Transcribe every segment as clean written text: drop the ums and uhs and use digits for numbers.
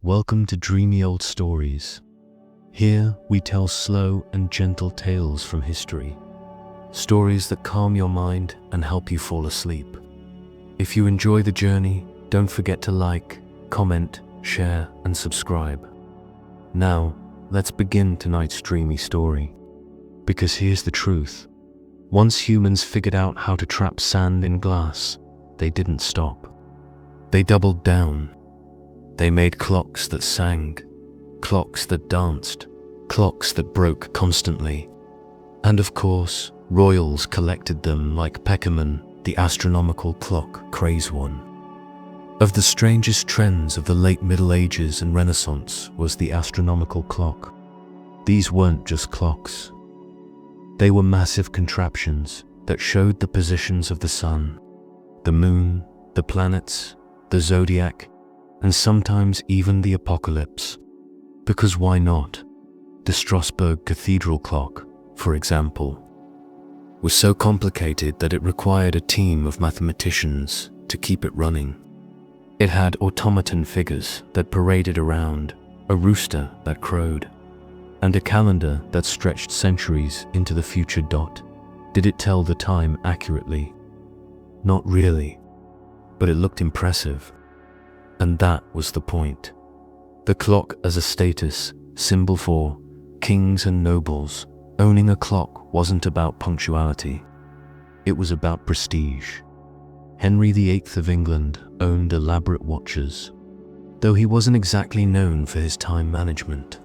Welcome to Dreamy Old Stories. Here we tell slow and gentle tales from history. Stories that calm your mind and help you fall asleep. If you enjoy the journey, don't forget to like, comment, share, and subscribe. Now, let's begin tonight's dreamy story. Because here's the truth. Once humans figured out how to trap sand in glass, they didn't stop. They doubled down. They made clocks that sang, clocks that danced, clocks that broke constantly. And of course, royals collected them like Peckerman, the astronomical clock craze one. Of the strangest trends of the late Middle Ages and Renaissance was the astronomical clock. These weren't just clocks. They were massive contraptions that showed the positions of the sun, the moon, the planets, the zodiac, and sometimes even the apocalypse. Because why not? The Strasbourg Cathedral clock, for example, was so complicated that it required a team of mathematicians to keep it running. It had automaton figures that paraded around, a rooster that crowed, and a calendar that stretched centuries into the future. Did it tell the time accurately? Not really, but it looked impressive. And that was the point. The clock as a status symbol for kings and nobles. Owning a clock wasn't about punctuality. It was about prestige. Henry VIII of England owned elaborate watches, though he wasn't exactly known for his time management.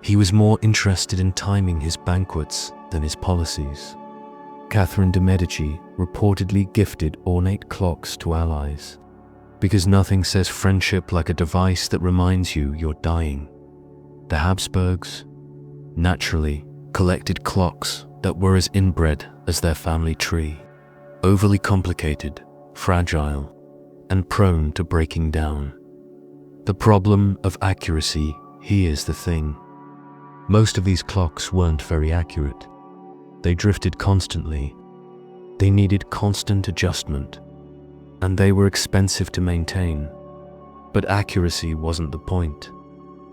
He was more interested in timing his banquets than his policies. Catherine de' Medici reportedly gifted ornate clocks to allies, because nothing says friendship like a device that reminds you you're dying. The Habsburgs, naturally, collected clocks that were as inbred as their family tree, overly complicated, fragile, and prone to breaking down. The problem of accuracy, here's the thing. Most of these clocks weren't very accurate. They drifted constantly. They needed constant adjustment, and they were expensive to maintain. But accuracy wasn't the point.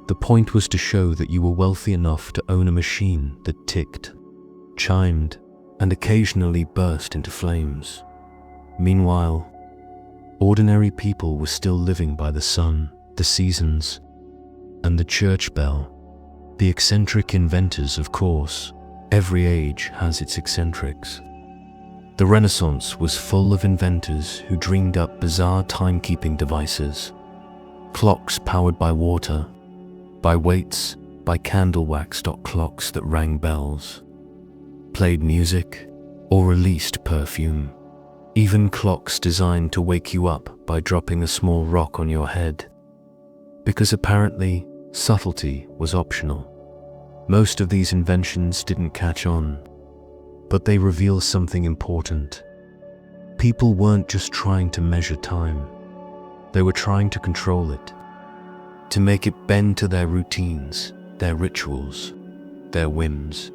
The point was to show that you were wealthy enough to own a machine that ticked, chimed, and occasionally burst into flames. Meanwhile, ordinary people were still living by the sun, the seasons, and the church bell. The eccentric inventors, of course. Every age has its eccentrics. The Renaissance was full of inventors who dreamed up bizarre timekeeping devices. Clocks powered by water, by weights, by candle wax. Clocks that rang bells, played music, or released perfume. Even clocks designed to wake you up by dropping a small rock on your head. Because apparently, subtlety was optional. Most of these inventions didn't catch on, but they reveal something important. People weren't just trying to measure time. They were trying to control it, to make it bend to their routines, their rituals, their whims.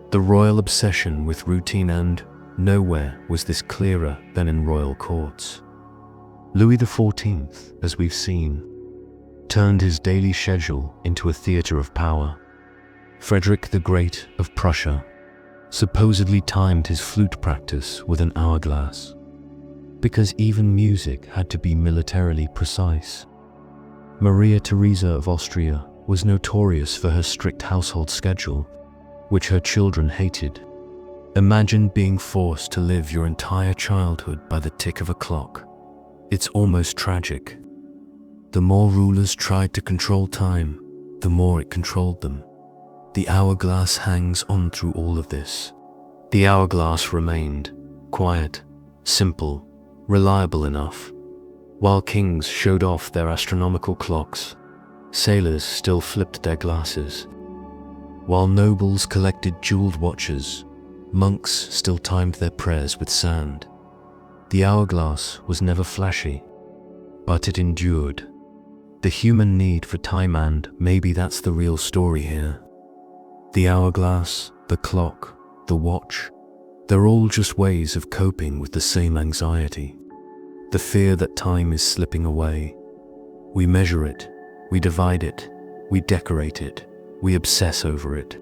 The royal obsession with routine, and nowhere was this clearer than in royal courts. Louis XIV, as we've seen, turned his daily schedule into a theater of power. Frederick the Great of Prussia supposedly timed his flute practice with an hourglass, because even music had to be militarily precise. Maria Theresa of Austria was notorious for her strict household schedule, which her children hated. Imagine being forced to live your entire childhood by the tick of a clock. It's almost tragic. The more rulers tried to control time, the more it controlled them. The hourglass hangs on through all of this. The hourglass remained quiet, simple, reliable enough. While kings showed off their astronomical clocks, sailors still flipped their glasses. While nobles collected jeweled watches, monks still timed their prayers with sand. The hourglass was never flashy, but it endured. The human need for time, and maybe that's the real story here. The hourglass, the clock, the watch, they're all just ways of coping with the same anxiety. The fear that time is slipping away. We measure it, We divide it, we decorate it, we obsess over it.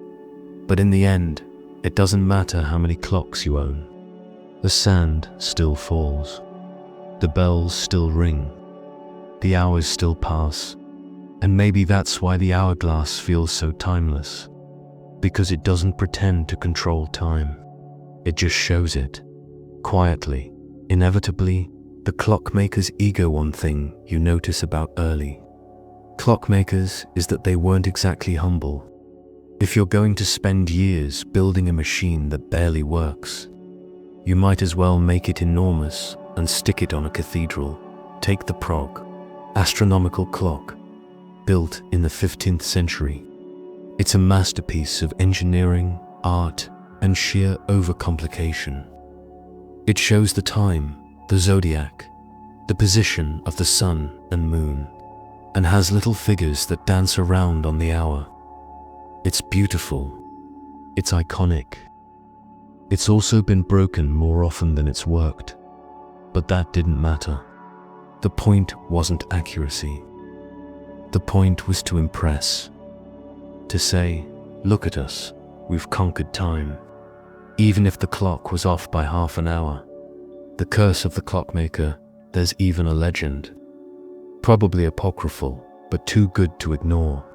But in the end, it doesn't matter how many clocks you own. The sand still falls. The bells still ring. The hours still pass. And maybe that's why the hourglass feels so timeless. Because it doesn't pretend to control time. It just shows it. Quietly, inevitably, the clockmaker's ego. One thing you notice about early clockmakers is that they weren't exactly humble. If you're going to spend years building a machine that barely works, you might as well make it enormous and stick it on a cathedral. Take the Prague astronomical clock, built in the 15th century. It's a masterpiece of engineering, art, and sheer overcomplication. It shows the time, the zodiac, the position of the sun and moon, and has little figures that dance around on the hour. It's beautiful. It's iconic. It's also been broken more often than it's worked. But that didn't matter. The point wasn't accuracy. The point was to impress. To say, look at us, we've conquered time. Even if the clock was off by half an hour. The curse of the clockmaker, there's even a legend. Probably apocryphal, but too good to ignore.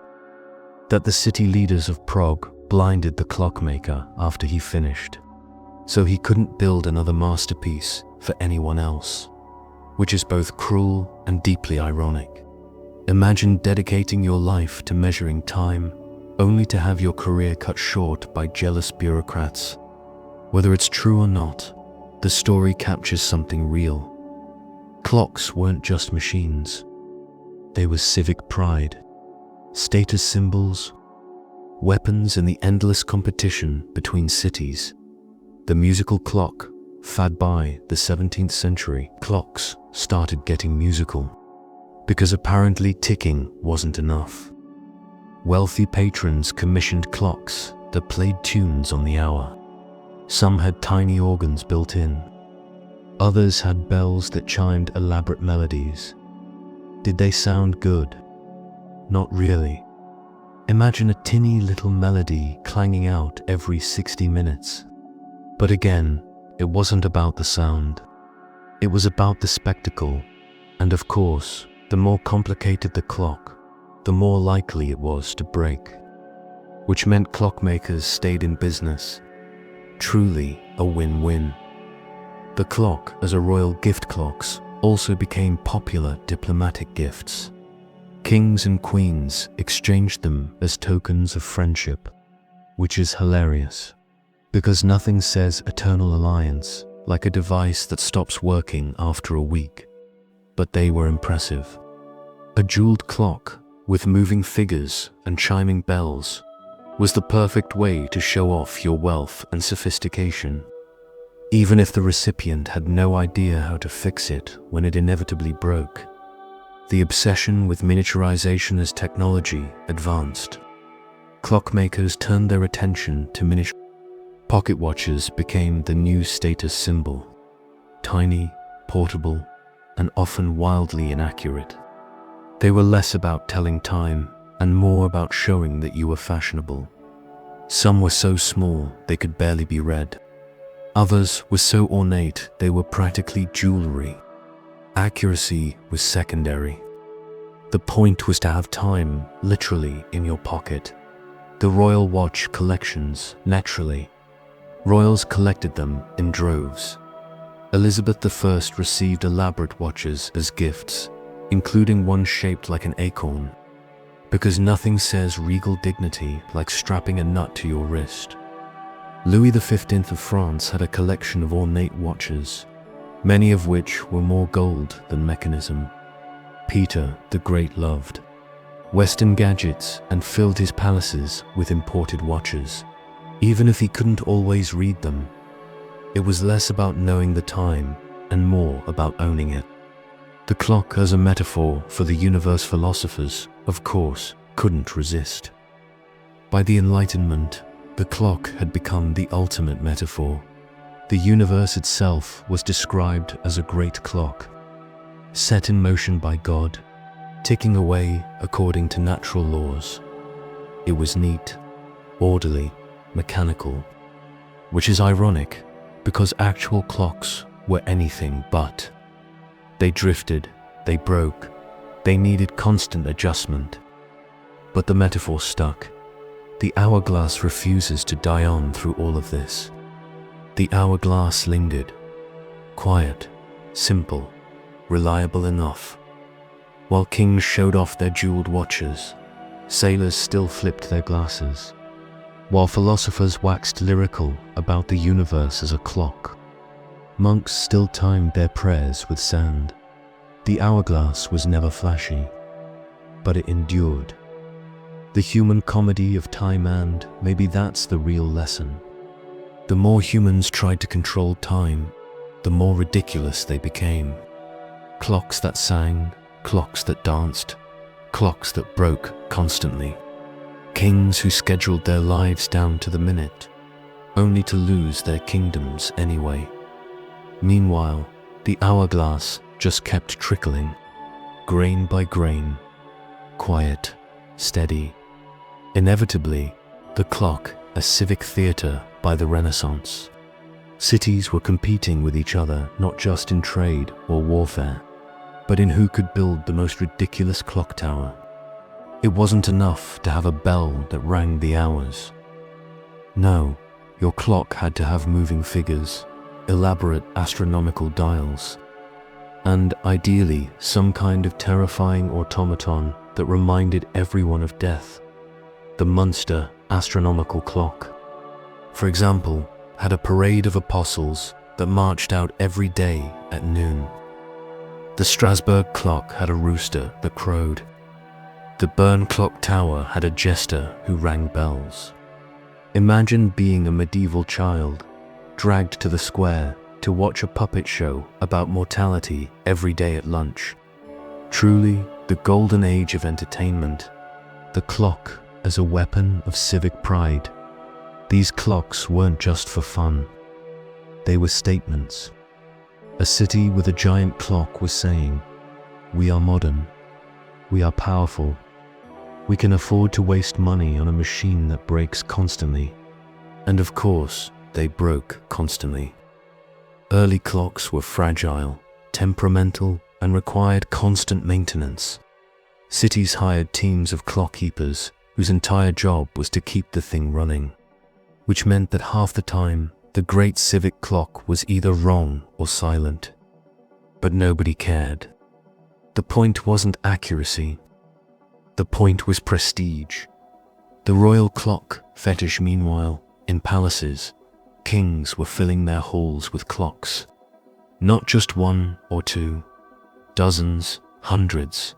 That the city leaders of Prague blinded the clockmaker after he finished, so he couldn't build another masterpiece for anyone else, which is both cruel and deeply ironic. Imagine dedicating your life to measuring time, only to have your career cut short by jealous bureaucrats. Whether it's true or not, the story captures something real. Clocks weren't just machines. They were civic pride, status symbols, weapons in the endless competition between cities. The musical clock, fad by the 17th century, clocks started getting musical, because apparently ticking wasn't enough. Wealthy patrons commissioned clocks that played tunes on the hour. Some had tiny organs built in. Others had bells that chimed elaborate melodies. Did they sound good? Not really. Imagine a tinny little melody clanging out every 60 minutes. But again, it wasn't about the sound. It was about the spectacle. And of course, the more complicated the clock, the more likely it was to break. Which meant clockmakers stayed in business. Truly a win-win. The clock, as a royal gift clocks, also became popular diplomatic gifts. Kings and queens exchanged them as tokens of friendship, which is hilarious, because nothing says eternal alliance like a device that stops working after a week. But they were impressive. A jeweled clock with moving figures and chiming bells was the perfect way to show off your wealth and sophistication, even if the recipient had no idea how to fix it when it inevitably broke. The obsession with miniaturization as technology advanced. Clockmakers turned their attention to miniature. Pocket watches became the new status symbol. Tiny, portable, and often wildly inaccurate. They were less about telling time and more about showing that you were fashionable. Some were so small they could barely be read. Others were so ornate they were practically jewelry. Accuracy was secondary. The point was to have time literally in your pocket. The royal watch collections, naturally. Royals collected them in droves. Elizabeth I received elaborate watches as gifts, including one shaped like an acorn, because nothing says regal dignity like strapping a nut to your wrist. Louis XV of France had a collection of ornate watches, many of which were more gold than mechanism. Peter the Great loved Western gadgets and filled his palaces with imported watches, even if he couldn't always read them. It was less about knowing the time and more about owning it. The clock as a metaphor for the universe philosophers, of course, couldn't resist. By the Enlightenment, the clock had become the ultimate metaphor. The universe itself was described as a great clock, set in motion by God, ticking away according to natural laws. It was neat, orderly, mechanical, which is ironic because actual clocks were anything but. They drifted, they broke, they needed constant adjustment. But the metaphor stuck. The hourglass refuses to die on through all of this. The hourglass lingered, quiet, simple, reliable enough. While kings showed off their jeweled watches, sailors still flipped their glasses. While philosophers waxed lyrical about the universe as a clock, monks still timed their prayers with sand. The hourglass was never flashy, but it endured. The human comedy of time, and maybe that's the real lesson. The more humans tried to control time, the more ridiculous they became. Clocks that sang, clocks that danced, clocks that broke constantly. Kings who scheduled their lives down to the minute, only to lose their kingdoms anyway. Meanwhile, the hourglass just kept trickling, grain by grain, quiet, steady. Inevitably, the clock, a civic theater by the Renaissance. Cities were competing with each other not just in trade or warfare, but in who could build the most ridiculous clock tower. It wasn't enough to have a bell that rang the hours. No, your clock had to have moving figures, elaborate astronomical dials, and ideally some kind of terrifying automaton that reminded everyone of death. The Munster astronomical clock, for example, had a parade of apostles that marched out every day at noon. The Strasbourg clock had a rooster that crowed. The Bern clock tower had a jester who rang bells. Imagine being a medieval child, dragged to the square to watch a puppet show about mortality every day at lunch. Truly, the golden age of entertainment. The clock as a weapon of civic pride. These clocks weren't just for fun. They were statements. A city with a giant clock was saying, "We are modern. We are powerful. We can afford to waste money on a machine that breaks constantly." And of course, they broke constantly. Early clocks were fragile, temperamental, and required constant maintenance. Cities hired teams of clock keepers whose entire job was to keep the thing running, which meant that half the time, the great civic clock was either wrong or silent. But nobody cared. The point wasn't accuracy. The point was prestige. The royal clock fetish, meanwhile, in palaces, kings were filling their halls with clocks. Not just one or two, dozens, hundreds.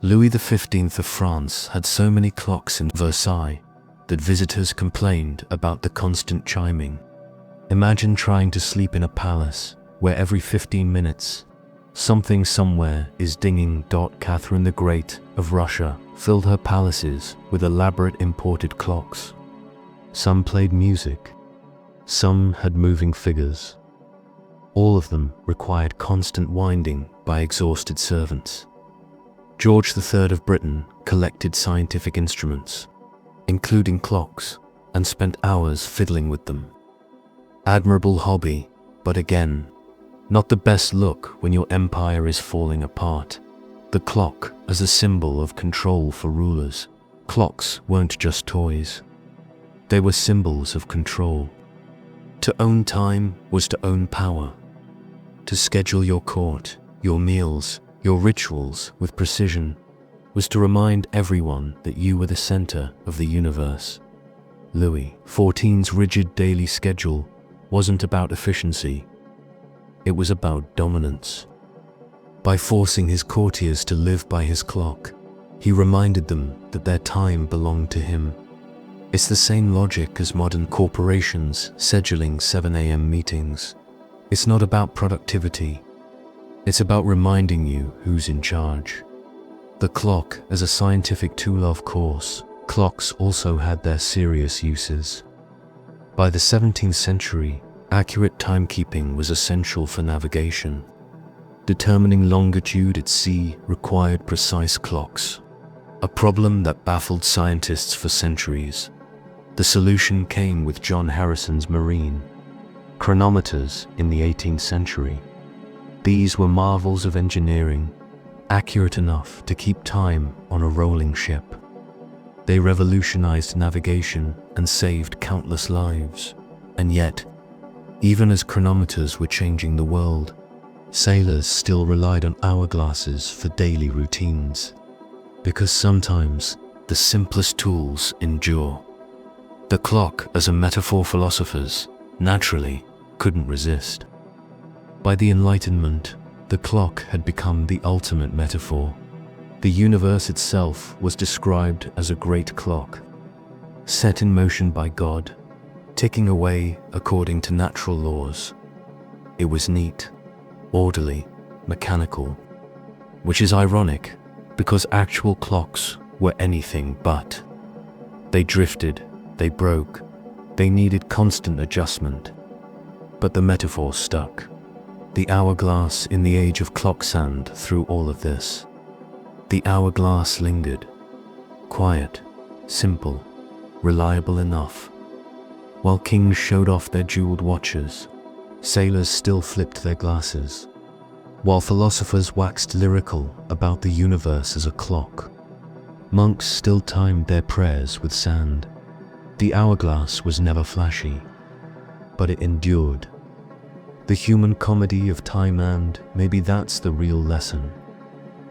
Louis XV of France had so many clocks in Versailles that visitors complained about the constant chiming. Imagine trying to sleep in a palace where every 15 minutes, something somewhere is dinging. Catherine the Great of Russia filled her palaces with elaborate imported clocks. Some played music, some had moving figures. All of them required constant winding by exhausted servants. George III of Britain collected scientific instruments, including clocks, and spent hours fiddling with them. Admirable hobby, but again, not the best look when your empire is falling apart. The clock as a symbol of control for rulers. Clocks weren't just toys. They were symbols of control. To own time was to own power. To schedule your court, your meals, your rituals with precision was to remind everyone that you were the center of the universe. Louis XIV's rigid daily schedule wasn't about efficiency. It was about dominance. By forcing his courtiers to live by his clock, he reminded them that their time belonged to him. It's the same logic as modern corporations scheduling 7 a.m. meetings. It's not about productivity. It's about reminding you who's in charge. The clock as a scientific tool, of course. Clocks also had their serious uses. By the 17th century, accurate timekeeping was essential for navigation. Determining longitude at sea required precise clocks, a problem that baffled scientists for centuries. The solution came with John Harrison's marine chronometers in the 18th century. These were marvels of engineering, accurate enough to keep time on a rolling ship. They revolutionized navigation and saved countless lives. And yet, even as chronometers were changing the world, sailors still relied on hourglasses for daily routines. Because sometimes the simplest tools endure. The clock, as a metaphor, philosophers naturally couldn't resist. By the Enlightenment, the clock had become the ultimate metaphor. The universe itself was described as a great clock, set in motion by God, ticking away according to natural laws. It was neat, orderly, mechanical, which is ironic because actual clocks were anything but. They drifted, they broke, they needed constant adjustment. But the metaphor stuck. The hourglass in the age of clock sand through all of this. The hourglass lingered, quiet, simple, reliable enough. While kings showed off their jeweled watches, sailors still flipped their glasses. While philosophers waxed lyrical about the universe as a clock, monks still timed their prayers with sand. The hourglass was never flashy, but it endured. The human comedy of time, and maybe that's the real lesson.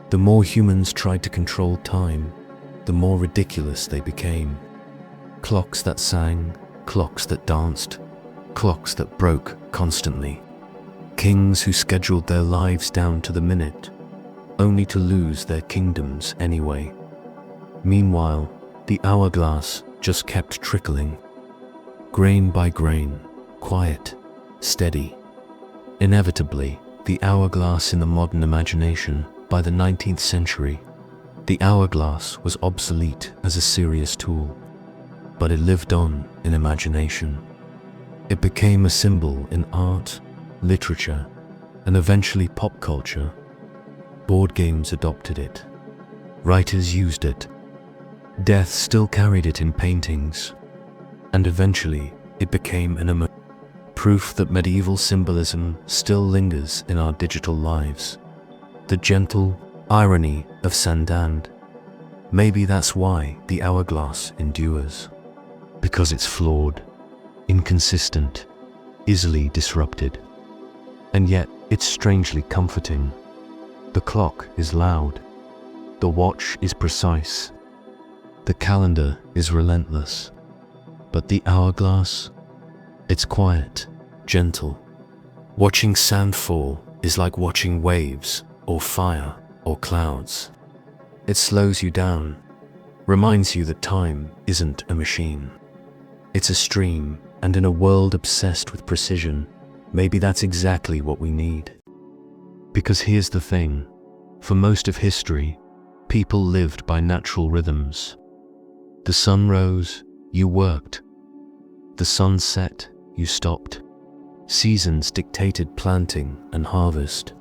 The more humans tried to control time, the more ridiculous they became. Clocks that sang, clocks that danced, clocks that broke constantly. Kings who scheduled their lives down to the minute, only to lose their kingdoms anyway. Meanwhile, the hourglass just kept trickling, grain by grain, quiet, steady. Inevitably, the hourglass in the modern imagination, by the 19th century, the hourglass was obsolete as a serious tool, but it lived on in imagination. It became a symbol in art, literature, and eventually pop culture. Board games adopted it. Writers used it. Death still carried it in paintings. And eventually, it became an proof that medieval symbolism still lingers in our digital lives. The gentle irony of Sandan. Maybe that's why the hourglass endures. Because it's flawed, inconsistent, easily disrupted. And yet, it's strangely comforting. The clock is loud. The watch is precise. The calendar is relentless. But the hourglass, it's quiet, gentle. Watching sand fall is like watching waves or fire or clouds. It slows you down, reminds you that time isn't a machine. It's a stream, and in a world obsessed with precision, maybe that's exactly what we need. Because here's the thing, for most of history, people lived by natural rhythms. The sun rose, you worked. The sun set, you stopped. Seasons dictated planting and harvest.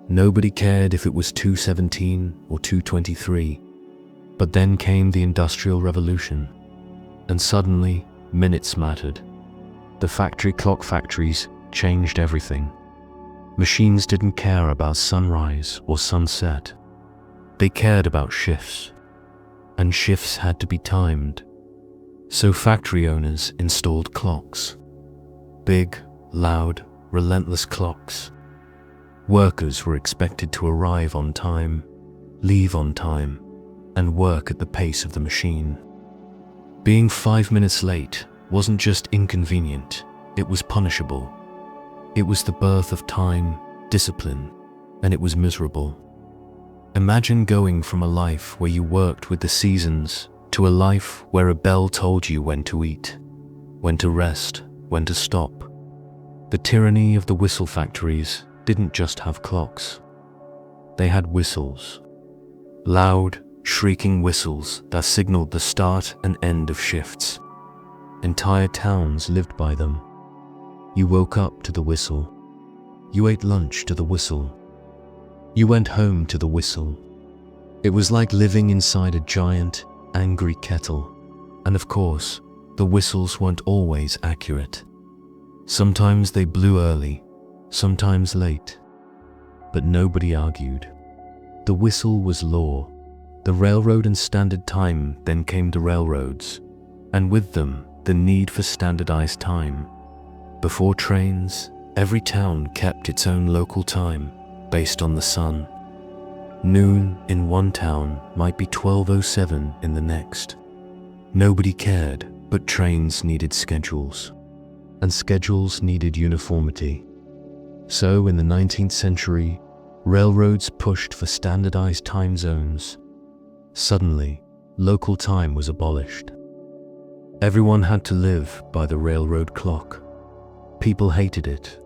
Nobody cared if it was 2:17 or 2:23. But then came the Industrial Revolution, and suddenly minutes mattered. The factory clock factories changed everything. Machines didn't care about sunrise or sunset. They cared about shifts, and shifts had to be timed. So factory owners installed clocks. Big, loud, relentless clocks. Workers were expected to arrive on time, leave on time, and work at the pace of the machine. Being 5 minutes late wasn't just inconvenient, it was punishable. It was the birth of time, discipline, and it was miserable. Imagine going from a life where you worked with the seasons to a life where a bell told you when to eat, when to rest, when to stop. The tyranny of the whistle factories didn't just have clocks. They had whistles. Loud, shrieking whistles that signaled the start and end of shifts. Entire towns lived by them. You woke up to the whistle. You ate lunch to the whistle. You went home to the whistle. It was like living inside a giant, angry kettle. And of course, the whistles weren't always accurate. Sometimes they blew early, sometimes late. But nobody argued. The whistle was law. The railroad and standard time then came to railroads, and with them, the need for standardized time. Before trains, every town kept its own local time based on the sun. Noon in one town might be 12:07 in the next. Nobody cared, but trains needed schedules, and schedules needed uniformity. So in the 19th century, railroads pushed for standardized time zones. Suddenly, local time was abolished. Everyone had to live by the railroad clock. People hated it.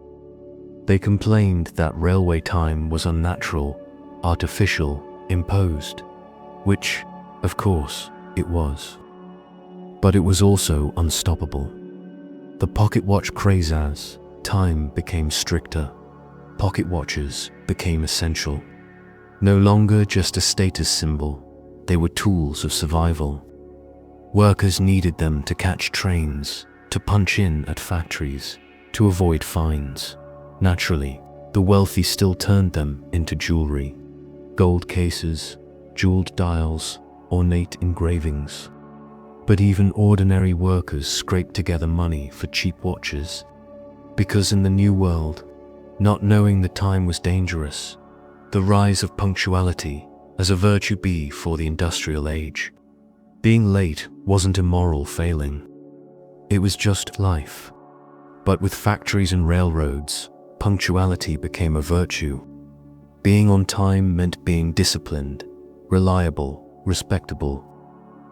They complained that railway time was unnatural, artificial, imposed, which, of course, it was. But it was also unstoppable. The pocket watch craze as time became stricter. Pocket watches became essential. No longer just a status symbol, they were tools of survival. Workers needed them to catch trains, to punch in at factories, to avoid fines. Naturally, the wealthy still turned them into jewelry. Gold cases, jeweled dials, ornate engravings. But even ordinary workers scraped together money for cheap watches. Because in the New World, not knowing the time was dangerous. The rise of punctuality as a virtue before the industrial age. Being late wasn't a moral failing. It was just life. But with factories and railroads, punctuality became a virtue. Being on time meant being disciplined, reliable, respectable.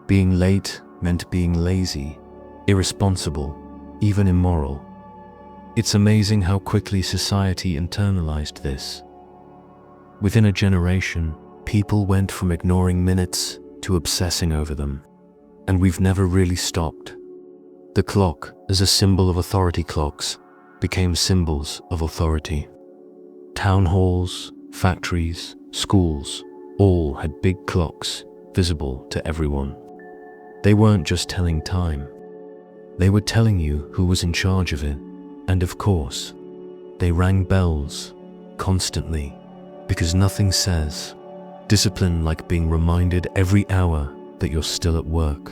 Being late meant being lazy, irresponsible, even immoral. It's amazing how quickly society internalized this. Within a generation, people went from ignoring minutes to obsessing over them. And we've never really stopped. The clock, as a symbol of authority clocks, became symbols of authority. Town halls, factories, schools, all had big clocks visible to everyone. They weren't just telling time. They were telling you who was in charge of it. And of course, they rang bells constantly, because nothing says discipline like being reminded every hour that you're still at work.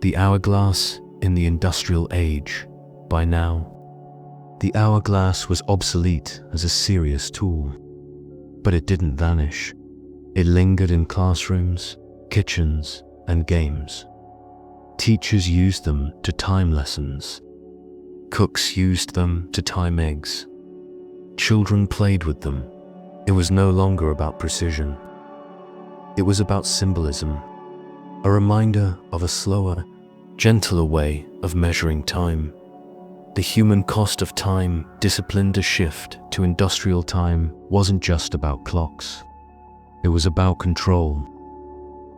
The hourglass in the industrial age, by now. The hourglass was obsolete as a serious tool, but it didn't vanish. It lingered in classrooms, kitchens, and games. Teachers used them to time lessons. Cooks used them to time eggs. Children played with them. It was no longer about precision. It was about symbolism, a reminder of a slower, gentler way of measuring time. The human cost of time disciplined a shift to industrial time wasn't just about clocks. It was about control.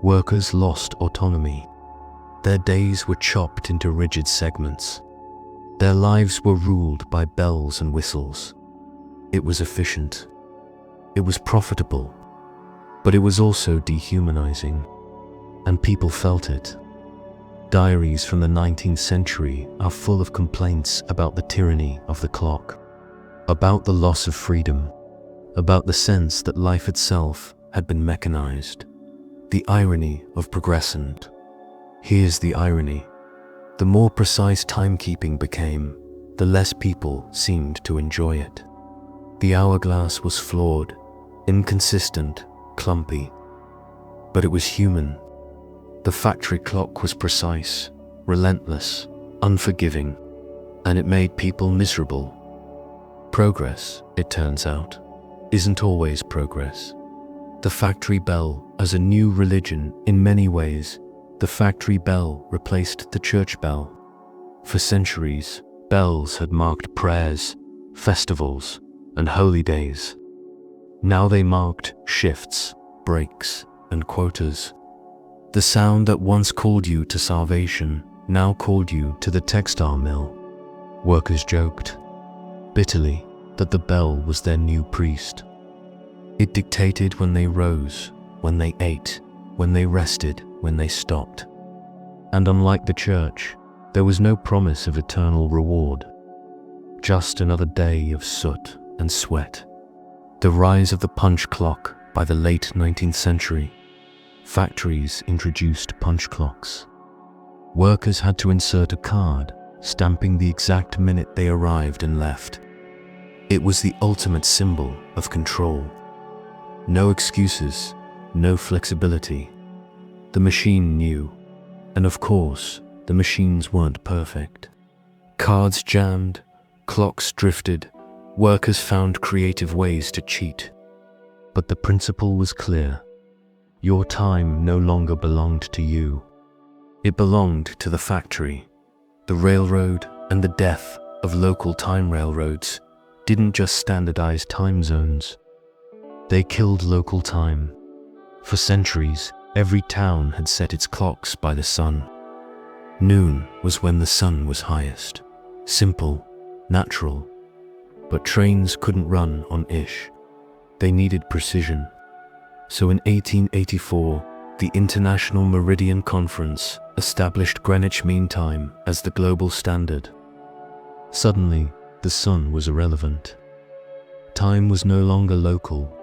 Workers lost autonomy. Their days were chopped into rigid segments. Their lives were ruled by bells and whistles. It was efficient. It was profitable. But it was also dehumanizing. And people felt it. Diaries from the 19th century are full of complaints about the tyranny of the clock, about the loss of freedom, about the sense that life itself had been mechanized. The irony of progression. Here's the irony. The more precise timekeeping became, the less people seemed to enjoy it. The hourglass was flawed, inconsistent, clumpy. But it was human. The factory clock was precise, relentless, unforgiving, and it made people miserable. Progress, it turns out, isn't always progress. The factory bell as a new religion in many ways. The factory bell replaced the church bell. For centuries, bells had marked prayers, festivals, and holy days. Now they marked shifts, breaks, and quotas. The sound that once called you to salvation now called you to the textile mill. Workers joked, bitterly, that the bell was their new priest. It dictated when they rose, when they ate, when they rested, when they stopped. And unlike the church, there was no promise of eternal reward. Just another day of soot and sweat. The rise of the punch clock by the late 19th century. Factories introduced punch clocks. Workers had to insert a card, stamping the exact minute they arrived and left. It was the ultimate symbol of control. No excuses, no flexibility. The machine knew. And of course, the machines weren't perfect. Cards jammed, clocks drifted, workers found creative ways to cheat. But the principle was clear. Your time no longer belonged to you. It belonged to the factory. The railroad and the death of local time railroads didn't just standardize time zones. They killed local time. For centuries, every town had set its clocks by the sun. Noon was when the sun was highest. Simple, natural. But trains couldn't run on Ish. They needed precision. So in 1884, the International Meridian Conference established Greenwich Mean Time as the global standard. Suddenly, the sun was irrelevant. Time was no longer local.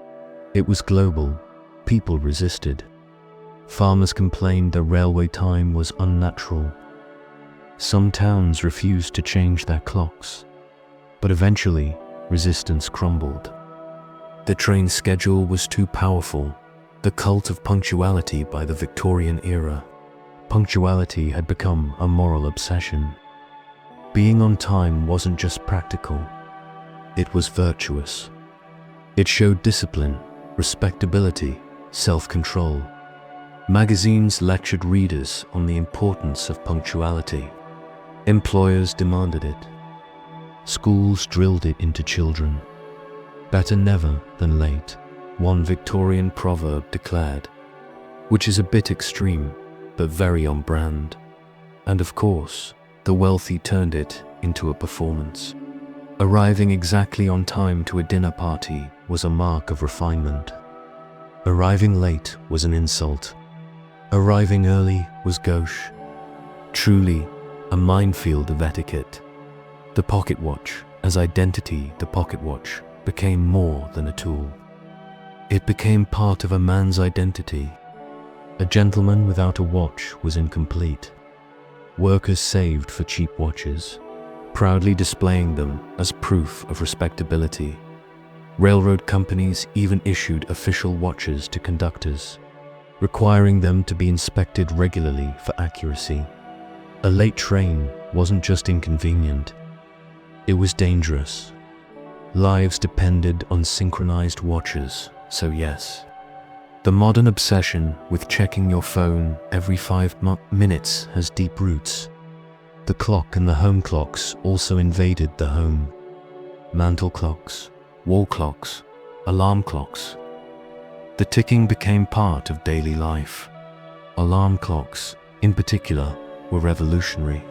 It was global. People resisted. Farmers complained that railway time was unnatural. Some towns refused to change their clocks. But eventually, resistance crumbled. The train schedule was too powerful. The cult of punctuality by the Victorian era. Punctuality had become a moral obsession. Being on time wasn't just practical. It was virtuous. It showed discipline, respectability, self-control. Magazines lectured readers on the importance of punctuality. Employers demanded it. Schools drilled it into children. Better never than late, one Victorian proverb declared, which is a bit extreme, but very on brand. And of course, the wealthy turned it into a performance. Arriving exactly on time to a dinner party was a mark of refinement. Arriving late was an insult. Arriving early was gauche. Truly, a minefield of etiquette. The pocket watch, as identity, the pocket watch, became more than a tool. It became part of a man's identity. A gentleman without a watch was incomplete. Workers saved for cheap watches, proudly displaying them as proof of respectability. Railroad companies even issued official watches to conductors, requiring them to be inspected regularly for accuracy. A late train wasn't just inconvenient, it was dangerous. Lives depended on synchronized watches, so yes. The modern obsession with checking your phone every 5 minutes has deep roots. The clock and the home clocks also invaded the home. Mantle clocks, wall clocks, alarm clocks. The ticking became part of daily life. Alarm clocks, in particular, were revolutionary.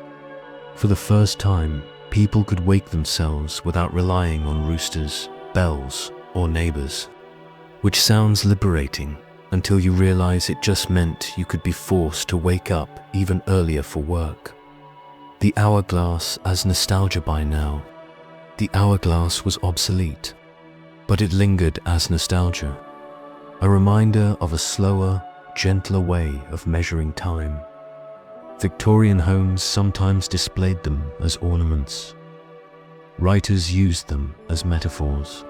For the first time, people could wake themselves without relying on roosters, bells, or neighbors. Which sounds liberating until you realize it just meant you could be forced to wake up even earlier for work. The hourglass as nostalgia by now. The hourglass was obsolete, but it lingered as nostalgia. A reminder of a slower, gentler way of measuring time. Victorian homes sometimes displayed them as ornaments. Writers used them as metaphors.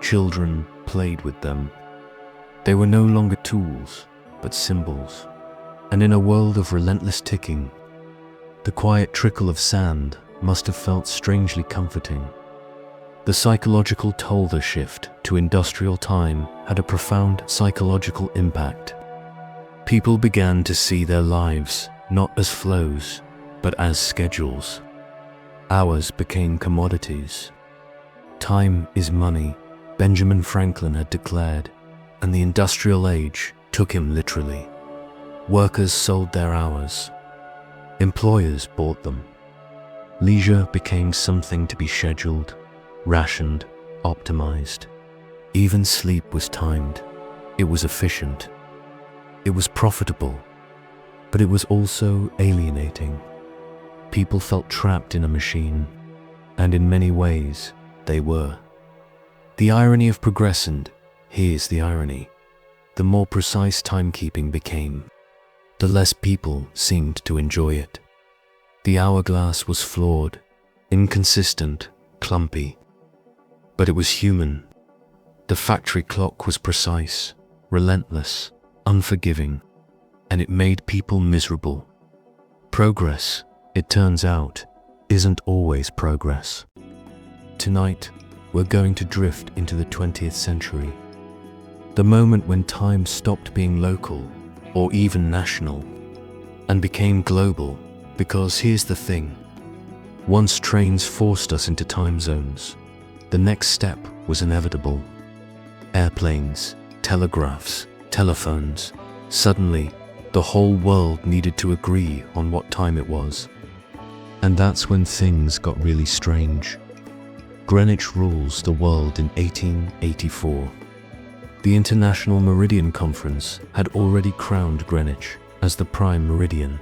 Children played with them. They were no longer tools, but symbols. And in a world of relentless ticking, the quiet trickle of sand must have felt strangely comforting. The psychological toll the shift to industrial time had a profound psychological impact. People began to see their lives not as flows, but as schedules. Hours became commodities. Time is money, Benjamin Franklin had declared, and the industrial age took him literally. Workers sold their hours. Employers bought them. Leisure became something to be scheduled, rationed, optimized. Even sleep was timed. It was efficient. It was profitable. But it was also alienating. People felt trapped in a machine, and in many ways, they were. The irony of progressing, here's the irony. The more precise timekeeping became, the less people seemed to enjoy it. The hourglass was flawed, inconsistent, clumpy. But it was human. The factory clock was precise, relentless, unforgiving, and it made people miserable. Progress, it turns out, isn't always progress. Tonight, we're going to drift into the 20th century. The moment when time stopped being local, or even national, and became global, because here's the thing. Once trains forced us into time zones, the next step was inevitable. Airplanes, telegraphs, telephones. Suddenly, the whole world needed to agree on what time it was. And that's when things got really strange. Greenwich rules the world in 1884. The International Meridian Conference had already crowned Greenwich as the prime meridian.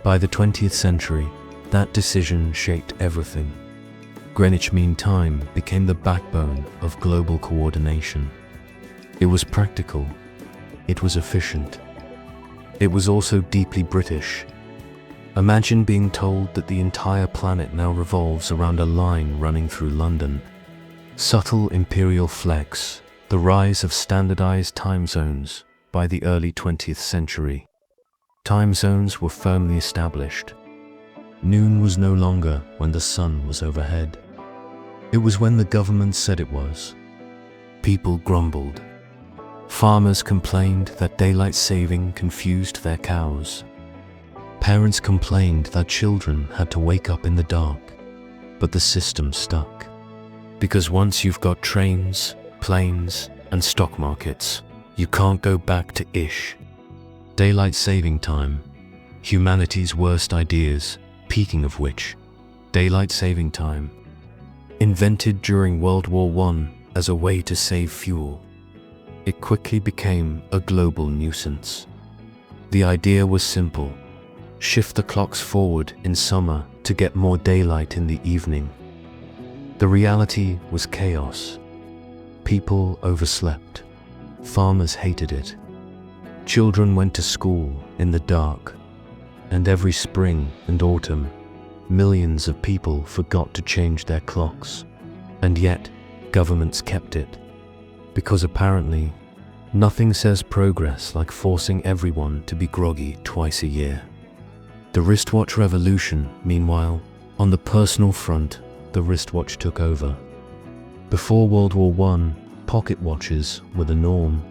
By the 20th century, that decision shaped everything. Greenwich Mean Time became the backbone of global coordination. It was practical. It was efficient. It was also deeply British. Imagine being told that the entire planet now revolves around a line running through London. Subtle imperial flex, the rise of standardized time zones by the early 20th century. Time zones were firmly established. Noon was no longer when the sun was overhead. It was when the government said it was. People grumbled. Farmers complained that daylight saving confused their cows. Parents complained that children had to wake up in the dark, but the system stuck. Because once you've got trains, planes, and stock markets, you can't go back to ish. Daylight saving time, humanity's worst ideas, peaking of which, daylight saving time, invented during World War I as a way to save fuel. It quickly became a global nuisance. The idea was simple. Shift the clocks forward in summer to get more daylight in the evening. The reality was chaos. People overslept. Farmers hated it. Children went to school in the dark. And every spring and autumn, millions of people forgot to change their clocks. And yet, governments kept it. Because apparently, nothing says progress like forcing everyone to be groggy twice a year. The wristwatch revolution, meanwhile, on the personal front, the wristwatch took over. Before World War I, pocket watches were the norm.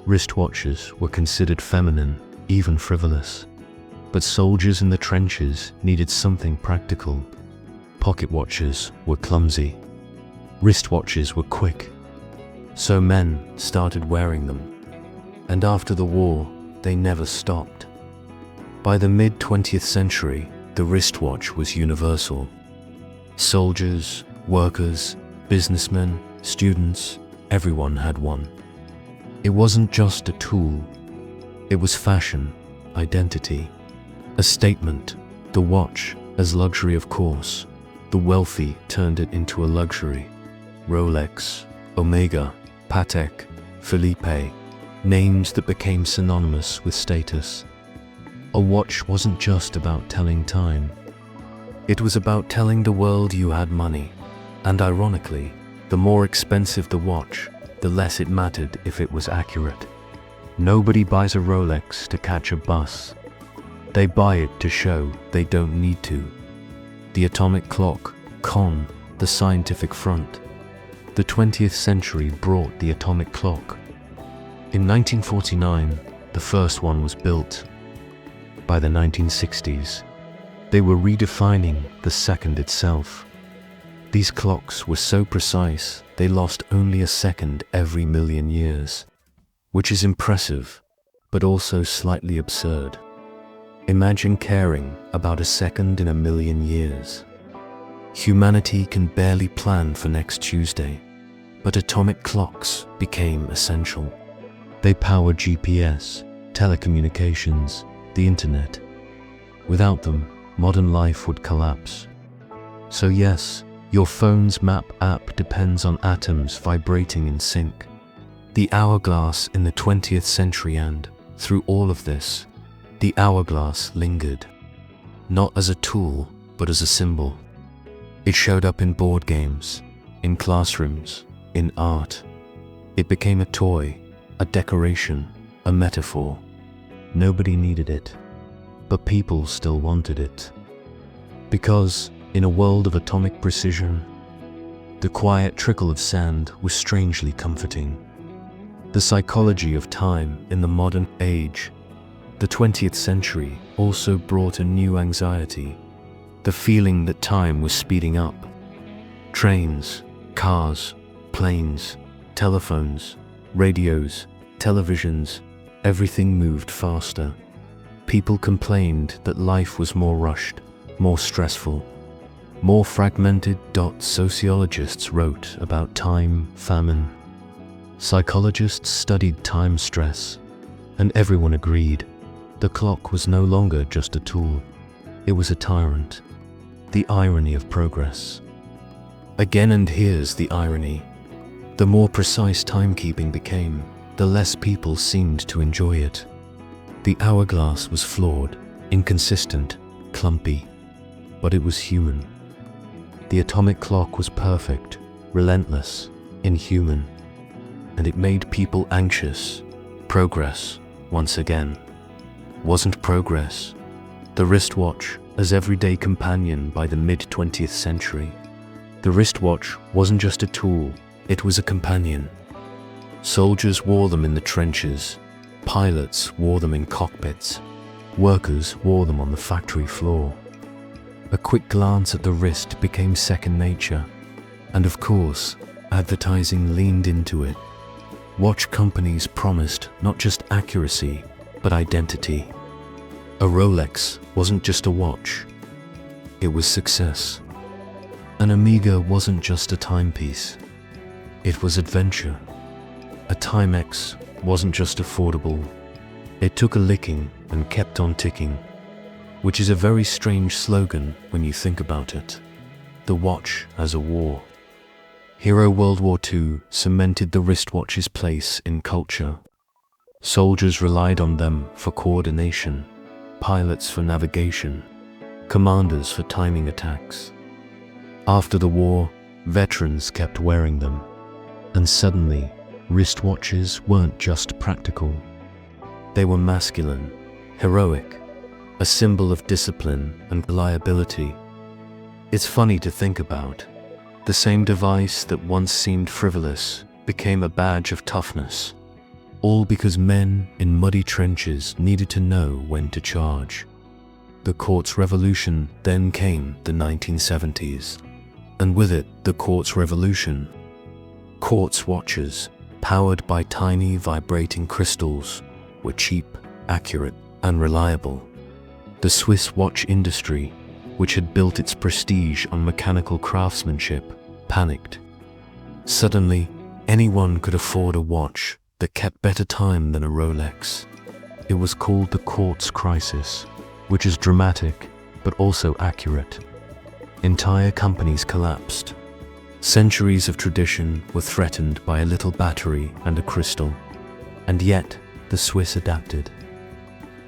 Wristwatches were considered feminine, even frivolous. But soldiers in the trenches needed something practical. Pocket watches were clumsy. Wristwatches were quick. So men started wearing them. And after the war, they never stopped. By the mid-20th century, the wristwatch was universal. Soldiers, workers, businessmen, students, everyone had one. It wasn't just a tool. It was fashion, identity, a statement. The watch, as luxury of course, the wealthy turned it into a luxury. Rolex, Omega, Patek, Philippe, names that became synonymous with status. A watch wasn't just about telling time. It was about telling the world you had money. And ironically, the more expensive the watch, the less it mattered if it was accurate. Nobody buys a Rolex to catch a bus. They buy it to show they don't need to. The atomic clock, con, the scientific front. The 20th century brought the atomic clock. In 1949, the first one was built. By the 1960s, they were redefining the second itself. These clocks were so precise, they lost only a second every million years, which is impressive, but also slightly absurd. Imagine caring about a second in a million years. Humanity can barely plan for next Tuesday. But atomic clocks became essential. They powered GPS, telecommunications, the internet. Without them, modern life would collapse. So yes, your phone's map app depends on atoms vibrating in sync. The hourglass in the 20th century, and through all of this, the hourglass lingered. Not as a tool, but as a symbol. It showed up in board games, in classrooms, in art. It became a toy, a decoration, a metaphor. Nobody needed it, but people still wanted it. Because, in a world of atomic precision, the quiet trickle of sand was strangely comforting. The psychology of time in the modern age, the 20th century, also brought a new anxiety. The feeling that time was speeding up. Trains, cars, planes, telephones, radios, televisions, everything moved faster. People complained that life was more rushed, more stressful, more fragmented. Sociologists wrote about time famine. Psychologists studied time stress, and everyone agreed the clock was no longer just a tool. It was a tyrant. The irony of progress. Again, and here's the irony. The more precise timekeeping became, the less people seemed to enjoy it. The hourglass was flawed, inconsistent, clumpy, but it was human. The atomic clock was perfect, relentless, inhuman, and it made people anxious. Progress, once again, wasn't progress. The wristwatch as everyday companion by the mid-20th century. The wristwatch wasn't just a tool, it was a companion. Soldiers wore them in the trenches, pilots wore them in cockpits, workers wore them on the factory floor. A quick glance at the wrist became second nature, and of course, advertising leaned into it. Watch companies promised not just accuracy, but identity. A Rolex wasn't just a watch, it was success. An Amiga wasn't just a timepiece, it was adventure. A Timex wasn't just affordable, it took a licking and kept on ticking, which is a very strange slogan when you think about it. The watch as a war. Hero World War II cemented the wristwatch's place in culture. Soldiers relied on them for coordination, pilots for navigation, commanders for timing attacks. After the war, veterans kept wearing them, and suddenly, wristwatches weren't just practical. They were masculine, heroic, a symbol of discipline and reliability. It's funny to think about. The same device that once seemed frivolous became a badge of toughness, all because men in muddy trenches needed to know when to charge. The quartz revolution then came, the 1970s, and with it the quartz revolution. Quartz watches, powered by tiny vibrating crystals, were cheap, accurate, and reliable. The Swiss watch industry, which had built its prestige on mechanical craftsmanship, panicked. Suddenly, anyone could afford a watch that kept better time than a Rolex. It was called the quartz crisis, which is dramatic but also accurate. Entire companies collapsed. Centuries of tradition were threatened by a little battery and a crystal, and yet the Swiss adapted.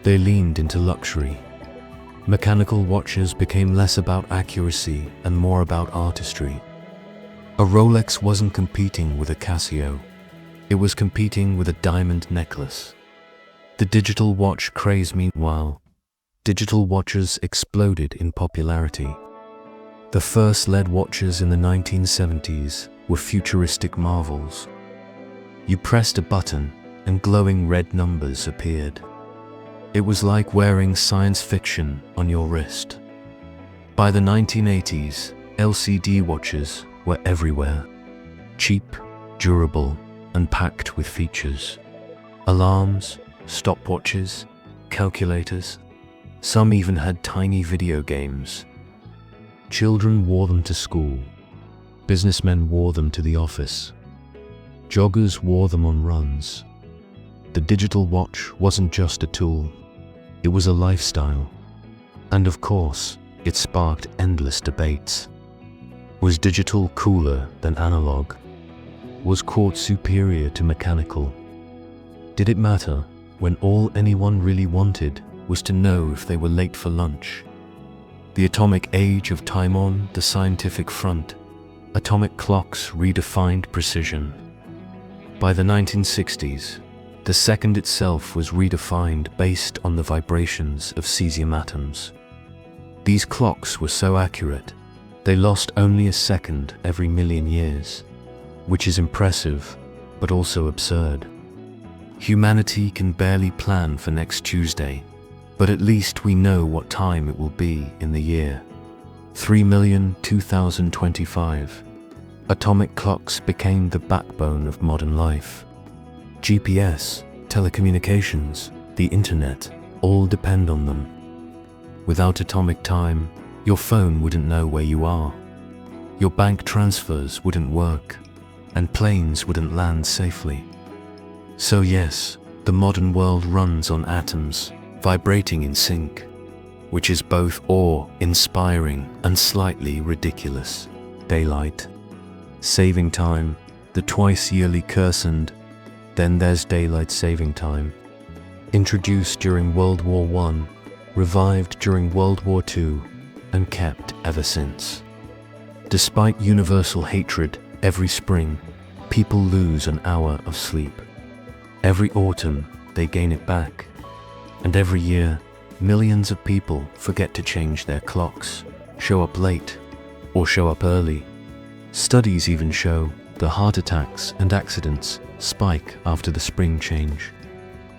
They leaned into luxury. Mechanical watches became less about accuracy and more about artistry. A Rolex wasn't competing with a Casio, it was competing with a diamond necklace. The digital watch craze, meanwhile, digital watches exploded in popularity. The first LED watches in the 1970s were futuristic marvels. You pressed a button and glowing red numbers appeared. It was like wearing science fiction on your wrist. By the 1980s, LCD watches were everywhere. Cheap, durable, and packed with features. Alarms, stopwatches, calculators. Some even had tiny video games. Children wore them to school. Businessmen wore them to the office. Joggers wore them on runs. The digital watch wasn't just a tool, it was a lifestyle. And of course, it sparked endless debates. Was digital cooler than analog? Was quartz superior to mechanical? Did it matter when all anyone really wanted was to know if they were late for lunch? The atomic age of time on the scientific front. Atomic clocks redefined precision. By the 1960s, the second itself was redefined based on the vibrations of cesium atoms. These clocks were so accurate, they lost only a second every million years, which is impressive, but also absurd. Humanity can barely plan for next Tuesday, but at least we know what time it will be in the year. 3,000,000-2025. Atomic clocks became the backbone of modern life. GPS, telecommunications, the internet, all depend on them. Without atomic time, your phone wouldn't know where you are. Your bank transfers wouldn't work, and planes wouldn't land safely. So yes, the modern world runs on atoms, vibrating in sync, which is both awe-inspiring and slightly ridiculous. Daylight saving time, the twice-yearly cursed. Then there's daylight saving time. Introduced during World War I, revived during World War II, and kept ever since. Despite universal hatred, every spring, people lose an hour of sleep. Every autumn, they gain it back. And every year, millions of people forget to change their clocks, show up late, or show up early. Studies even show the heart attacks and accidents spike after the spring change,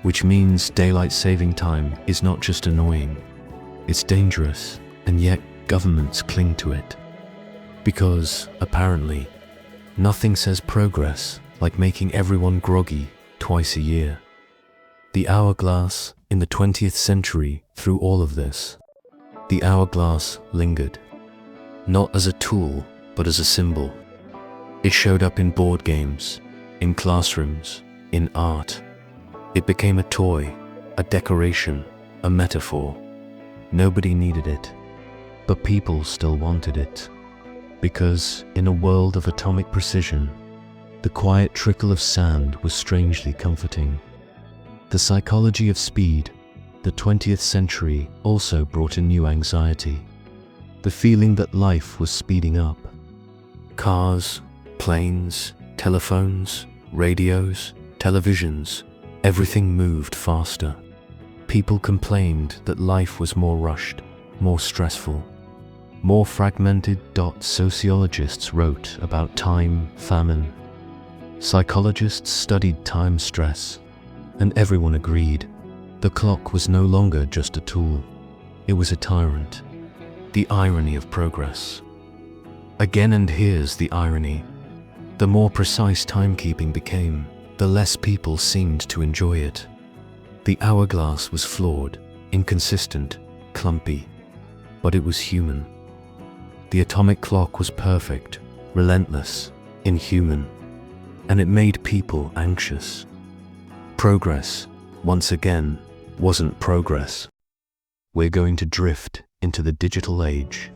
which means daylight saving time is not just annoying, it's dangerous, and yet governments cling to it. Because, apparently, nothing says progress like making everyone groggy twice a year. The hourglass in the 20th century through all of this. The hourglass lingered, not as a tool, but as a symbol. It showed up in board games, in classrooms, in art. It became a toy, a decoration, a metaphor. Nobody needed it, but people still wanted it. Because in a world of atomic precision, the quiet trickle of sand was strangely comforting. The psychology of speed, the 20th century also brought a new anxiety. The feeling that life was speeding up. Cars, planes, telephones, radios, televisions, everything moved faster. People complained that life was more rushed, more stressful, more fragmented. Sociologists wrote about time, famine. Psychologists studied time stress, and everyone agreed the clock was no longer just a tool, it was a tyrant. The irony of progress. Again, and here's the irony. The more precise timekeeping became, the less people seemed to enjoy it. The hourglass was flawed, inconsistent, clumpy, but it was human. The atomic clock was perfect, relentless, inhuman, and it made people anxious. Progress, once again, wasn't progress. We're going to drift into the digital age.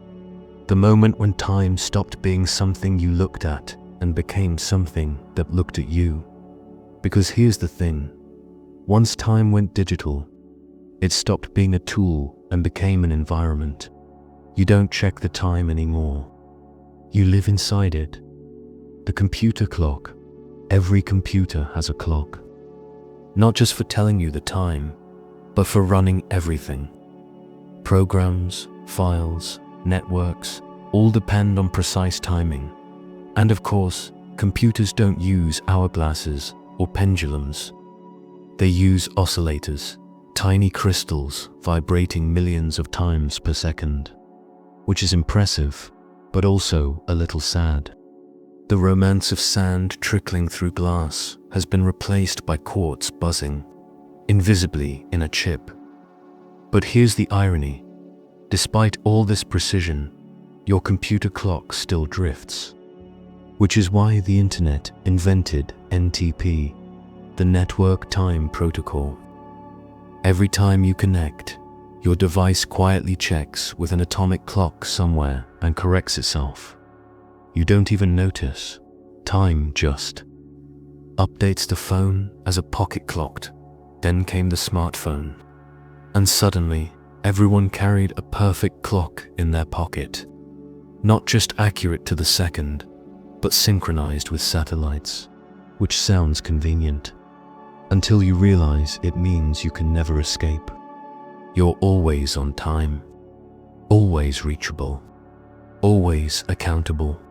The moment when time stopped being something you looked at and became something that looked at you. Because here's the thing, once time went digital, it stopped being a tool and became an environment. You don't check the time anymore. You live inside it. The computer clock. Every computer has a clock. Not just for telling you the time, but for running everything. Programs, files, networks, all depend on precise timing. And of course, computers don't use hourglasses or pendulums. They use oscillators, tiny crystals vibrating millions of times per second, which is impressive, but also a little sad. The romance of sand trickling through glass has been replaced by quartz buzzing, invisibly in a chip. But here's the irony. Despite all this precision, your computer clock still drifts. which is why the internet invented NTP, the Network Time Protocol. Every time you connect, your device quietly checks with an atomic clock somewhere and corrects itself. You don't even notice. Time just updates the phone as a pocket clocked. Then came the smartphone. And suddenly, everyone carried a perfect clock in their pocket. Not just accurate to the second, but synchronized with satellites, which sounds convenient. Until you realize it means you can never escape. You're always on time, always reachable, always accountable.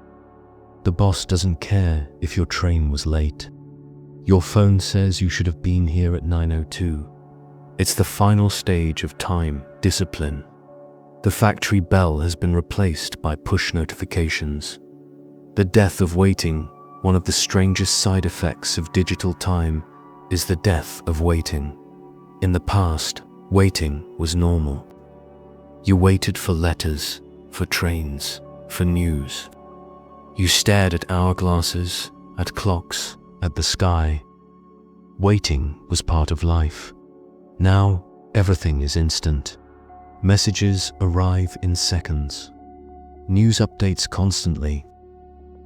The boss doesn't care if your train was late. Your phone says you should have been here at 9:02. It's the final stage of time discipline. The factory bell has been replaced by push notifications. The death of waiting, one of the strangest side effects of digital time, is the death of waiting. In the past, waiting was normal. You waited for letters, for trains, for news. You stared at hourglasses, at clocks, at the sky. Waiting was part of life. Now, everything is instant. Messages arrive in seconds. News updates constantly.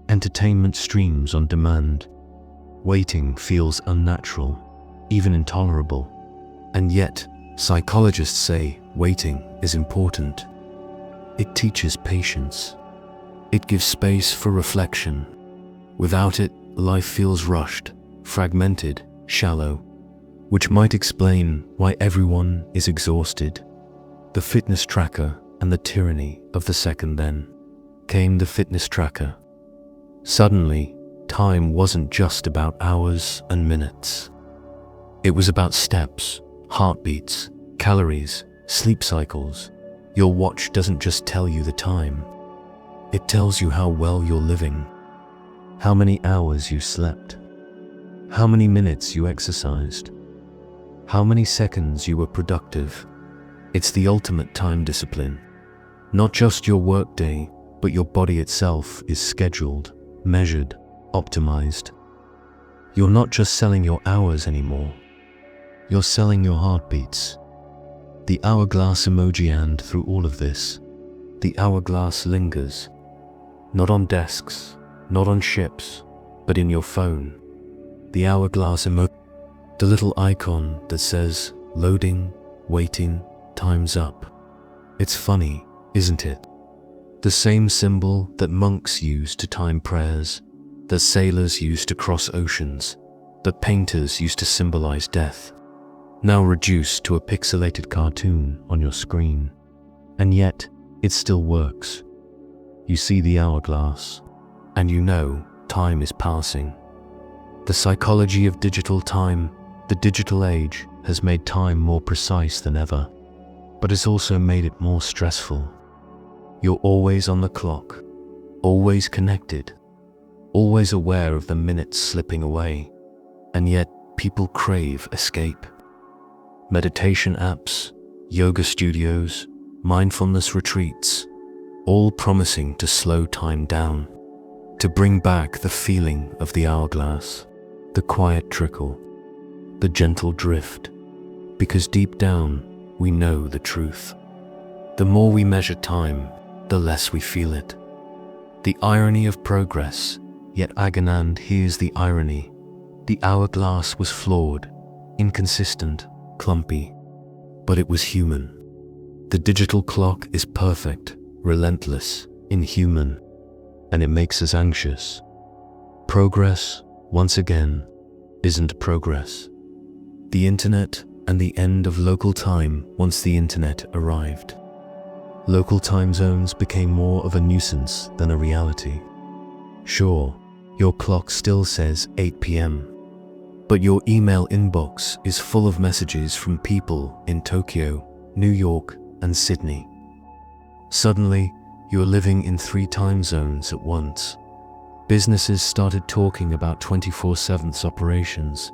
Entertainment streams on demand. Waiting feels unnatural, even intolerable. And yet, psychologists say waiting is important. It teaches patience. It gives space for reflection. Without it, life feels rushed, fragmented, shallow, which might explain why everyone is exhausted. The fitness tracker and the tyranny of the second. Then came the fitness tracker. Suddenly, time wasn't just about hours and minutes. It was about steps, heartbeats, calories, sleep cycles. Your watch doesn't just tell you the time. It tells you how well you're living, how many hours you slept, how many minutes you exercised, how many seconds you were productive. It's the ultimate time discipline. Not just your workday, but your body itself is scheduled, measured, optimized. You're not just selling your hours anymore. You're selling your heartbeats. The hourglass emoji, and through all of this, the hourglass lingers. Not on desks, not on ships, but in your phone. The hourglass emoji, the little icon that says, loading, waiting, time's up. It's funny, isn't it? The same symbol that monks used to time prayers, that sailors used to cross oceans, that painters used to symbolize death, now reduced to a pixelated cartoon on your screen. And yet, it still works. You see the hourglass, and you know time is passing. The psychology of digital time, the digital age, has made time more precise than ever, but it's also made it more stressful. You're always on the clock, always connected, always aware of the minutes slipping away, and yet people crave escape. Meditation apps, yoga studios, mindfulness retreats, all promising to slow time down, to bring back the feeling of the hourglass, the quiet trickle, the gentle drift, because deep down we know the truth. The more we measure time, the less we feel it. The irony of progress, yet Agamemnon hears the irony. The hourglass was flawed, inconsistent, clumpy, but it was human. The digital clock is perfect, relentless, inhuman, and it makes us anxious. Progress, once again, isn't progress. The internet and the end of local time once the internet arrived. Local time zones became more of a nuisance than a reality. Sure, your clock still says 8 p.m., but your email inbox is full of messages from people in Tokyo, New York, and Sydney. Suddenly, you're living in 3 time zones at once. Businesses started talking about 24/7 operations,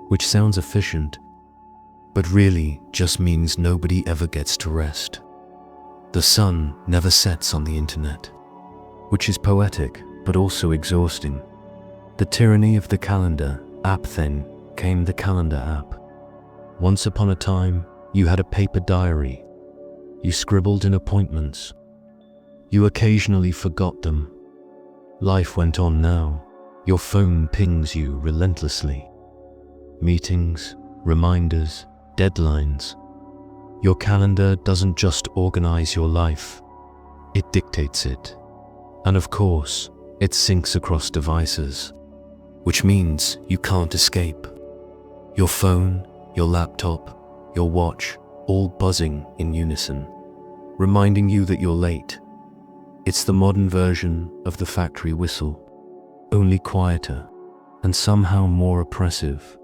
which sounds efficient, but really just means nobody ever gets to rest. The sun never sets on the internet, which is poetic but also exhausting. The tyranny of the calendar app, then came the calendar app. Once upon a time, you had a paper diary. You scribbled in appointments. You occasionally forgot them. Life went on now. Your phone pings you relentlessly. Meetings, reminders, deadlines. Your calendar doesn't just organize your life, it dictates it. And of course, it syncs across devices, which means you can't escape. Your phone, your laptop, your watch, all buzzing in unison, reminding you that you're late. It's the modern version of the factory whistle, only quieter and somehow more oppressive.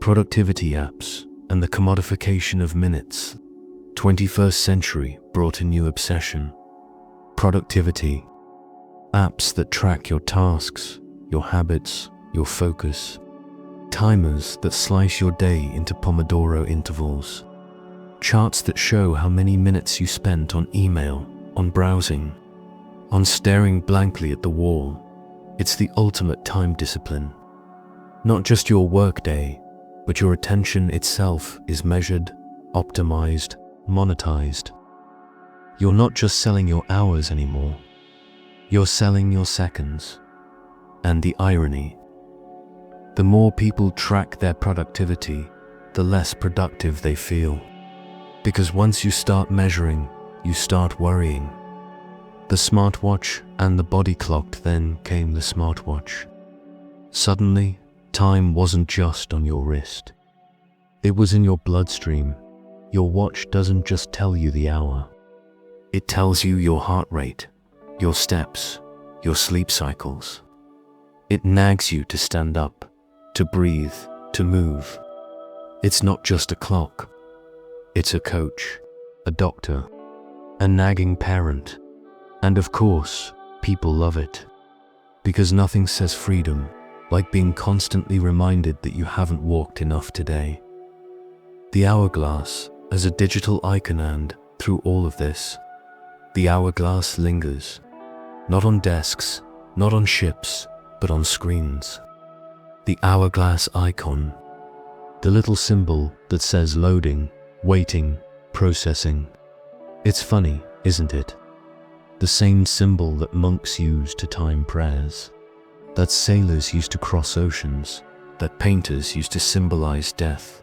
Productivity apps and the commodification of minutes. 21st century brought a new obsession. Productivity. Apps that track your tasks, your habits, your focus. Timers that slice your day into Pomodoro intervals. Charts that show how many minutes you spent on email, on browsing, on staring blankly at the wall. It's the ultimate time discipline. Not just your workday, but your attention itself is measured, optimized, monetized. You're not just selling your hours anymore. You're selling your seconds. And the irony: the more people track their productivity, the less productive they feel. Because once you start measuring, you start worrying. The smartwatch and the body clock, then came the smartwatch. Suddenly, time wasn't just on your wrist. It was in your bloodstream. Your watch doesn't just tell you the hour. It tells you your heart rate, your steps, your sleep cycles. It nags you to stand up, to breathe, to move. It's not just a clock. It's a coach, a doctor, a nagging parent. And of course, people love it. Because nothing says freedom like being constantly reminded that you haven't walked enough today. The hourglass as a digital icon, and through all of this, the hourglass lingers. Not on desks, not on ships, but on screens. The hourglass icon. The little symbol that says loading, waiting, processing. It's funny, isn't it? The same symbol that monks use to time prayers, that sailors used to cross oceans, that painters used to symbolize death,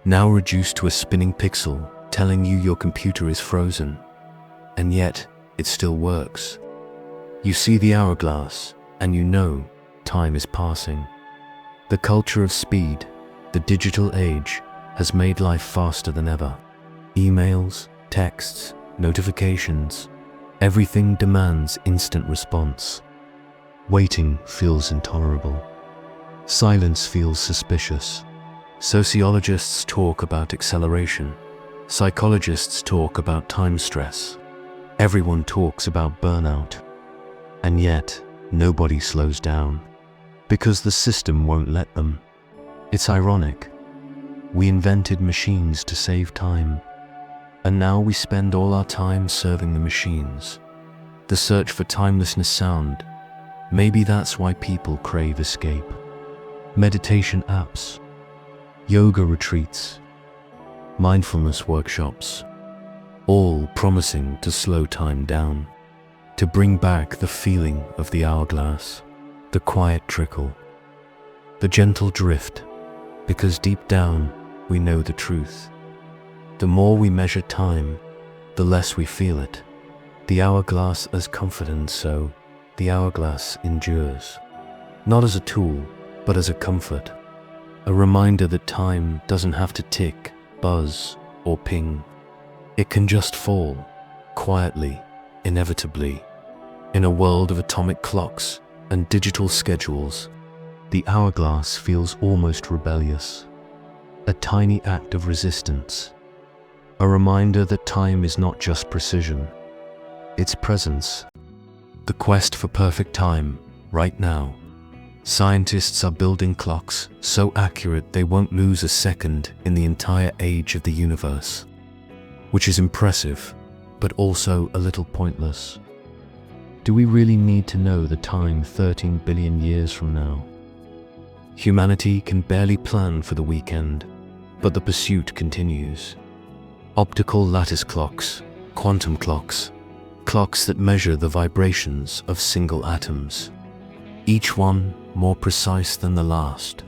now reduced to a spinning pixel telling you your computer is frozen. And yet, it still works. You see the hourglass, and you know time is passing. The culture of speed, the digital age, has made life faster than ever. Emails, texts, notifications, everything demands instant response. Waiting feels intolerable. Silence feels suspicious. Sociologists talk about acceleration. Psychologists talk about time stress. Everyone talks about burnout. And yet, nobody slows down. Because the system won't let them. It's ironic. We invented machines to save time. And now we spend all our time serving the machines. The search for timelessness sound. Maybe that's why people crave escape. Meditation apps, yoga retreats, mindfulness workshops, all promising to slow time down, to bring back the feeling of the hourglass, the quiet trickle, the gentle drift, because deep down we know the truth. The more we measure time, the less we feel it. The hourglass as comfort, and so the hourglass endures, not as a tool, but as a comfort, a reminder that time doesn't have to tick, buzz, or ping. It can just fall, quietly, inevitably. In a world of atomic clocks and digital schedules, the hourglass feels almost rebellious, a tiny act of resistance, a reminder that time is not just precision, it's presence. The quest for perfect time, right now. Scientists are building clocks so accurate they won't lose a second in the entire age of the universe, which is impressive, but also a little pointless. Do we really need to know the time 13 billion years from now? Humanity can barely plan for the weekend, but the pursuit continues. Optical lattice clocks, quantum clocks, clocks that measure the vibrations of single atoms. Each one more precise than the last.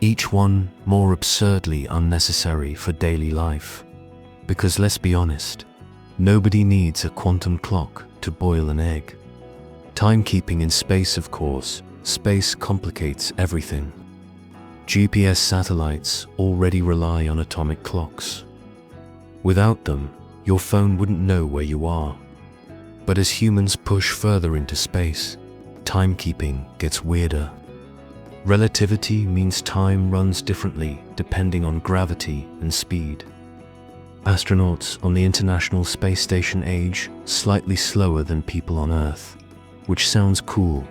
Each one more absurdly unnecessary for daily life. Because let's be honest, nobody needs a quantum clock to boil an egg. Timekeeping in space, of course. Space complicates everything. GPS satellites already rely on atomic clocks. Without them, your phone wouldn't know where you are. But as humans push further into space, timekeeping gets weirder. Relativity means time runs differently depending on gravity and speed. Astronauts on the International Space Station age slightly slower than people on Earth, which sounds cool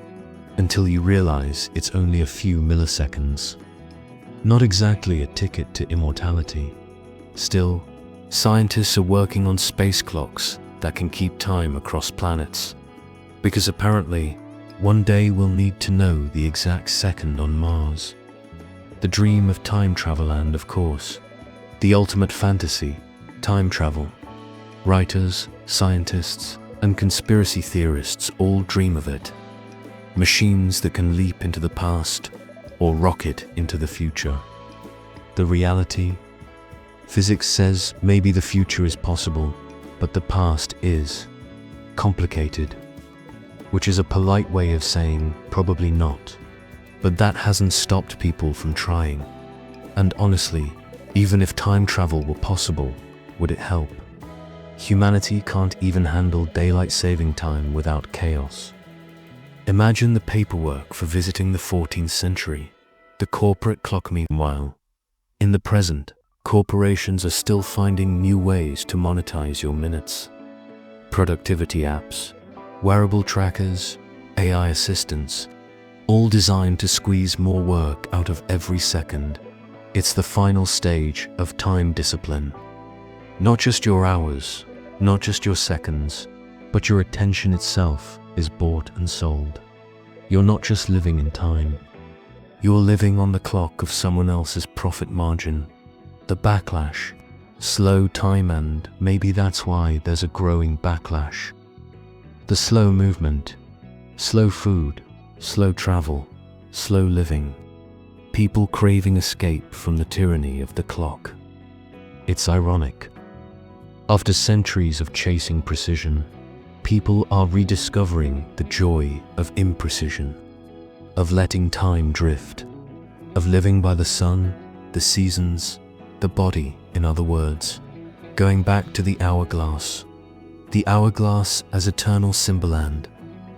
until you realize it's only a few milliseconds. Not exactly a ticket to immortality. Still, scientists are working on space clocks that can keep time across planets, because apparently, one day we'll need to know the exact second on Mars. The dream of time travel and, of course, the ultimate fantasy, time travel. Writers, scientists, and conspiracy theorists all dream of it. Machines that can leap into the past or rocket into the future. The reality? Physics says maybe the future is possible, but the past is complicated, which is a polite way of saying probably not. But that hasn't stopped people from trying. And honestly, even if time travel were possible, would it help? Humanity can't even handle daylight saving time without chaos. Imagine the paperwork for visiting the 14th century, the corporate clock. Meanwhile, in the present, corporations are still finding new ways to monetize your minutes. Productivity apps, wearable trackers, AI assistants, all designed to squeeze more work out of every second. It's the final stage of time discipline. Not just your hours, not just your seconds, but your attention itself is bought and sold. You're not just living in time. You're living on the clock of someone else's profit margin. The backlash, slow time, and maybe that's why there's a growing backlash. The slow movement, slow food, slow travel, slow living. People craving escape from the tyranny of the clock. It's ironic. After centuries of chasing precision, people are rediscovering the joy of imprecision, of letting time drift, of living by the sun, the seasons, the body, in other words, going back to the hourglass as eternal symbol, and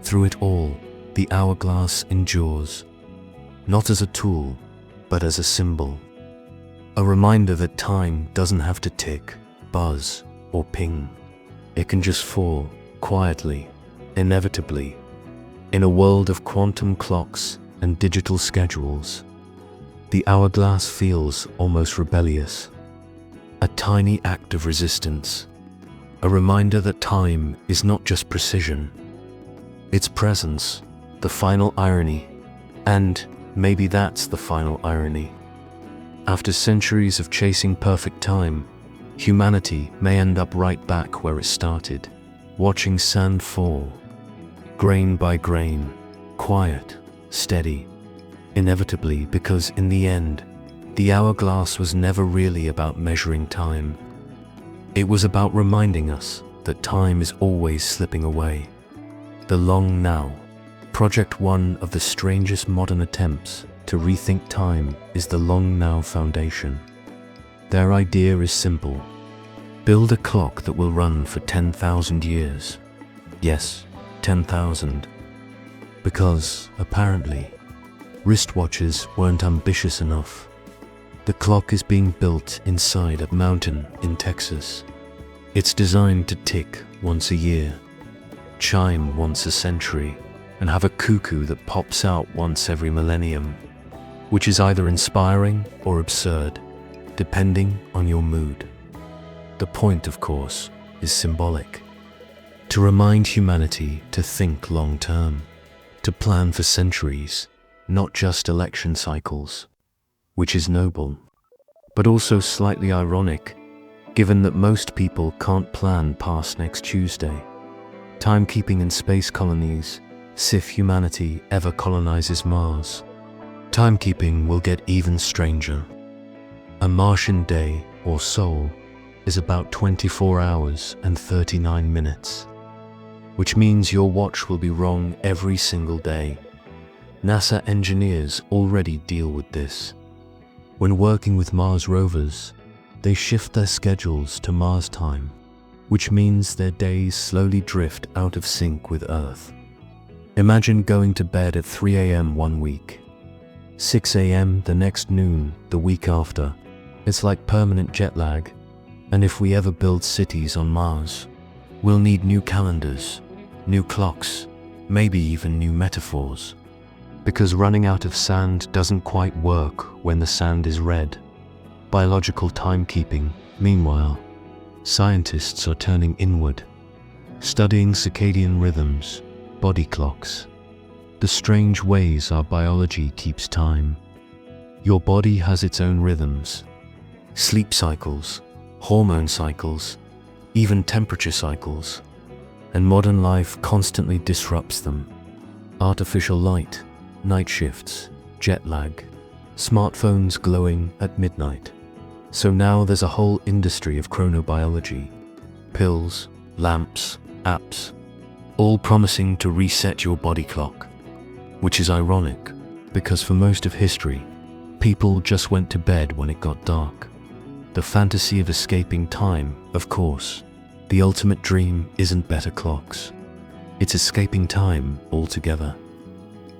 through it all, the hourglass endures, not as a tool, but as a symbol, a reminder that time doesn't have to tick, buzz, or ping. It can just fall, quietly, inevitably, in a world of quantum clocks and digital schedules. The hourglass feels almost rebellious, a tiny act of resistance, a reminder that time is not just precision, it's presence, the final irony, and maybe that's the final irony. After centuries of chasing perfect time, humanity may end up right back where it started, watching sand fall, grain by grain, quiet, steady, inevitably, because in the end, the hourglass was never really about measuring time. It was about reminding us that time is always slipping away. The long now, Project One of the strangest modern attempts to rethink time is the Long Now Foundation. Their idea is simple. Build a clock that will run for 10,000 years. Yes, 10,000. Because, apparently, wristwatches weren't ambitious enough. The clock is being built inside a mountain in Texas. It's designed to tick once a year, chime once a century, and have a cuckoo that pops out once every millennium, which is either inspiring or absurd, depending on your mood. The point, of course, is symbolic. to remind humanity to think long-term, to plan for centuries, not just election cycles, which is noble, but also slightly ironic, given that most people can't plan past next Tuesday. Timekeeping in space colonies, if humanity ever colonizes Mars. Timekeeping will get even stranger. A Martian day, or sol, is about 24 hours and 39 minutes, which means your watch will be wrong every single day. NASA engineers already deal with this. When working with Mars rovers, they shift their schedules to Mars time, which means their days slowly drift out of sync with Earth. Imagine going to bed at 3 a.m. one week, 6 a.m. the next noon the week after. It's like permanent jet lag. And if we ever build cities on Mars, we'll need new calendars, new clocks, maybe even new metaphors. Because running out of sand doesn't quite work when the sand is red. Biological timekeeping, meanwhile, scientists are turning inward, studying circadian rhythms, body clocks, the strange ways our biology keeps time. Your body has its own rhythms, sleep cycles, hormone cycles, even temperature cycles, and modern life constantly disrupts them. Artificial light, night shifts, jet lag, smartphones glowing at midnight. So now there's a whole industry of chronobiology, pills, lamps, apps, all promising to reset your body clock, which is ironic because for most of history, people just went to bed when it got dark. The fantasy of escaping time, of course. The ultimate dream isn't better clocks. It's escaping time altogether.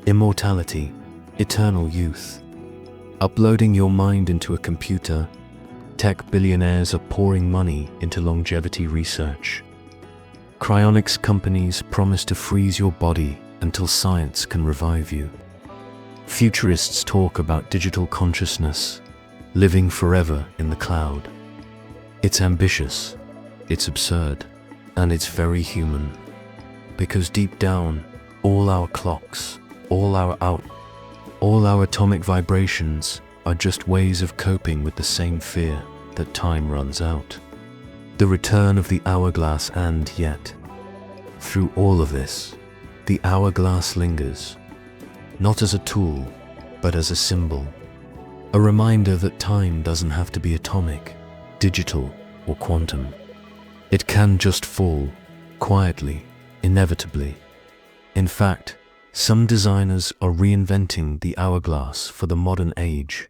Immortality, eternal youth. Uploading your mind into a computer, tech billionaires are pouring money into longevity research. Cryonics companies promise to freeze your body until science can revive you. Futurists talk about digital consciousness, living forever in the cloud. It's ambitious, it's absurd, and it's very human. Because deep down, all our clocks, all our atomic vibrations are just ways of coping with the same fear that time runs out. The return of the hourglass, and yet, through all of this, the hourglass lingers, not as a tool, but as a symbol. A reminder that time doesn't have to be atomic, digital, or quantum. It can just fall, quietly, inevitably. In fact, some designers are reinventing the hourglass for the modern age.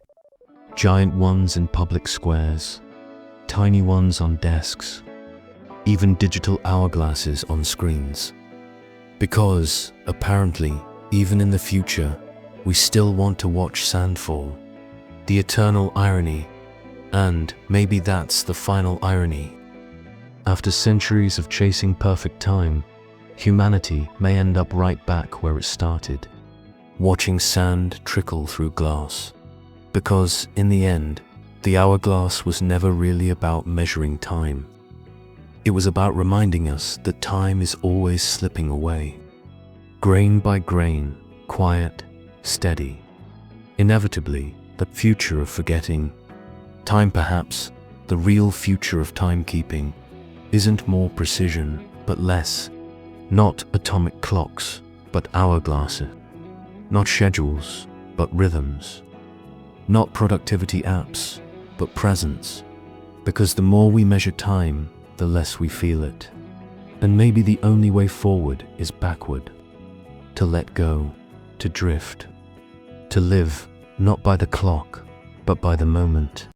Giant ones in public squares, tiny ones on desks, even digital hourglasses on screens. Because, apparently, even in the future, we still want to watch sand fall. The eternal irony, and maybe that's the final irony. After centuries of chasing perfect time, humanity may end up right back where it started, watching sand trickle through glass. Because, in the end, the hourglass was never really about measuring time. It was about reminding us that time is always slipping away. Grain by grain, quiet, steady. Inevitably, the future of forgetting. Time, perhaps, the real future of timekeeping, isn't more precision, but less. Not atomic clocks, but hourglasses. Not schedules, but rhythms. Not productivity apps, but presence. Because the more we measure time, the less we feel it. And maybe the only way forward is backward. To let go, to drift. To live, not by the clock, but by the moment.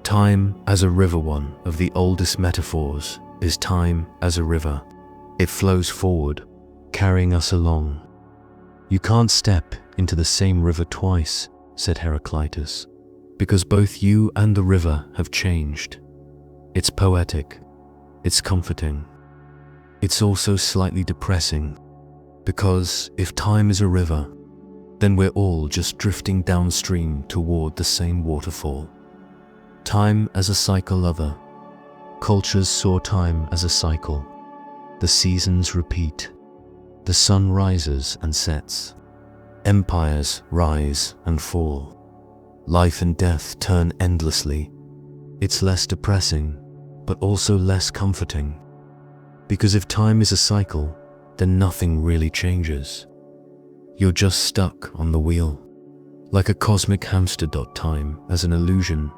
Time as a river, one of the oldest metaphors, is time as a river. It flows forward, carrying us along. You can't step into the same river twice, said Heraclitus, because both you and the river have changed. It's poetic, it's comforting. It's also slightly depressing, because if time is a river, then we're all just drifting downstream toward the same waterfall. Time as a cycle lover. Cultures saw time as a cycle. The seasons repeat. The sun rises and sets. Empires rise and fall. Life and death turn endlessly. It's less depressing, but also less comforting. Because if time is a cycle, then nothing really changes. You're just stuck on the wheel, like a cosmic hamster. Time as an illusion.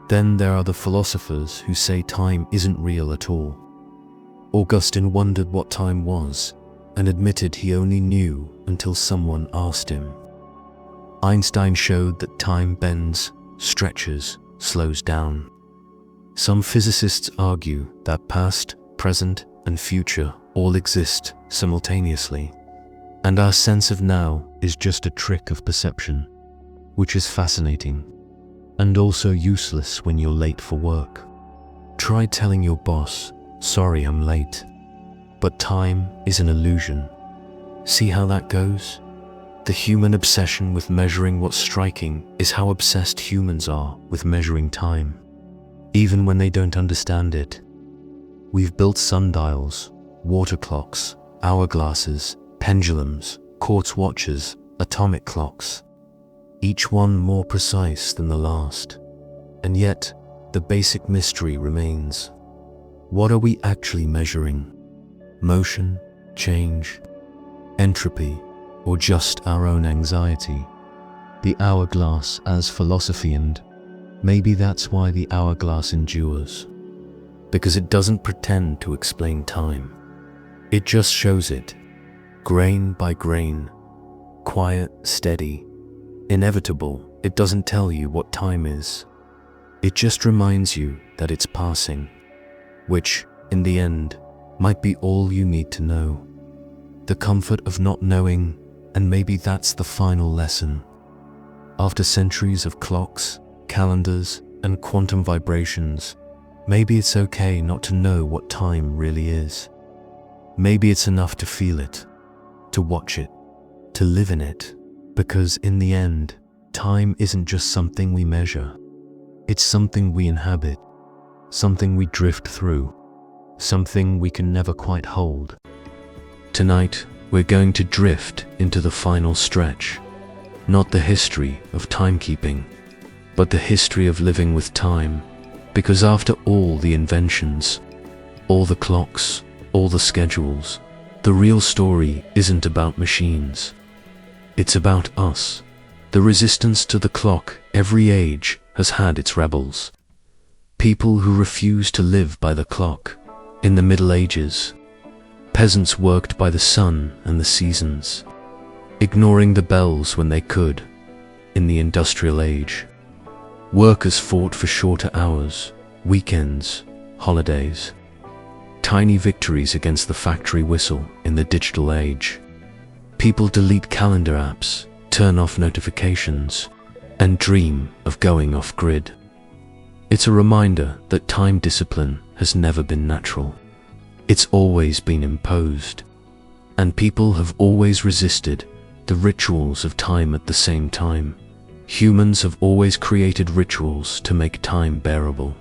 Then there are the philosophers who say time isn't real at all. Augustine wondered what time was, and admitted he only knew until someone asked him. Einstein showed that time bends, stretches, slows down. Some physicists argue that past, present, and future all exist simultaneously, and our sense of now is just a trick of perception, which is fascinating, and also useless when you're late for work. Try telling your boss, "Sorry, I'm late." But time is an illusion. See how that goes? The human obsession with measuring what's striking is how obsessed humans are with measuring time, even when they don't understand it. We've built sundials, water clocks, hourglasses, pendulums, quartz watches, atomic clocks, each one more precise than the last. And yet, the basic mystery remains. What are we actually measuring? Motion, change, entropy, or just our own anxiety? The hourglass as philosophy, and maybe that's why the hourglass endures. Because it doesn't pretend to explain time. It just shows it, grain by grain, quiet, steady, inevitable. It doesn't tell you what time is. It just reminds you that it's passing, which, in the end, might be all you need to know. The comfort of not knowing, and maybe that's the final lesson. After centuries of clocks, calendars, and quantum vibrations, maybe it's okay not to know what time really is. Maybe it's enough to feel it, to watch it, to live in it, because in the end, time isn't just something we measure. It's something we inhabit, something we drift through, something we can never quite hold. Tonight, we're going to drift into the final stretch, not the history of timekeeping, but the history of living with time, because after all the inventions, all the clocks, all the schedules, the real story isn't about machines. It's about us. The resistance to the clock. Every age has had its rebels. People who refuse to live by the clock. In the Middle Ages, peasants worked by the sun and the seasons, ignoring the bells when they could. In the Industrial Age, workers fought for shorter hours, weekends, holidays. Tiny victories against the factory whistle. In the Digital Age, people delete calendar apps, turn off notifications, and dream of going off-grid. It's a reminder that time discipline has never been natural. It's always been imposed, and people have always resisted the rituals of time at the same time. Humans have always created rituals to make time bearable.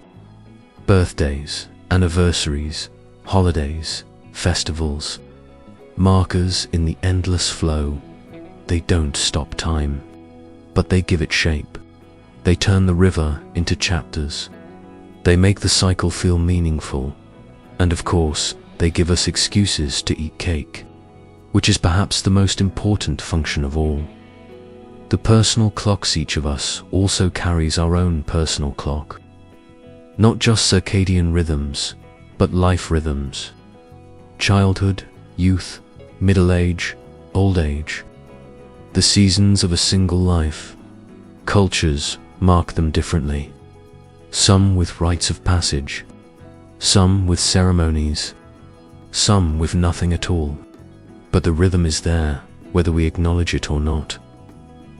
Birthdays, anniversaries, holidays, festivals, markers in the endless flow. They don't stop time, but they give it shape. They turn the river into chapters. They make the cycle feel meaningful. And of course, they give us excuses to eat cake, which is perhaps the most important function of all. The personal clocks. Each of us also carries our own personal clock. Not just circadian rhythms, but life rhythms. Childhood, youth, middle age, old age. The seasons of a single life. Cultures mark them differently. Some with rites of passage, some with ceremonies, some with nothing at all. But the rhythm is there, whether we acknowledge it or not.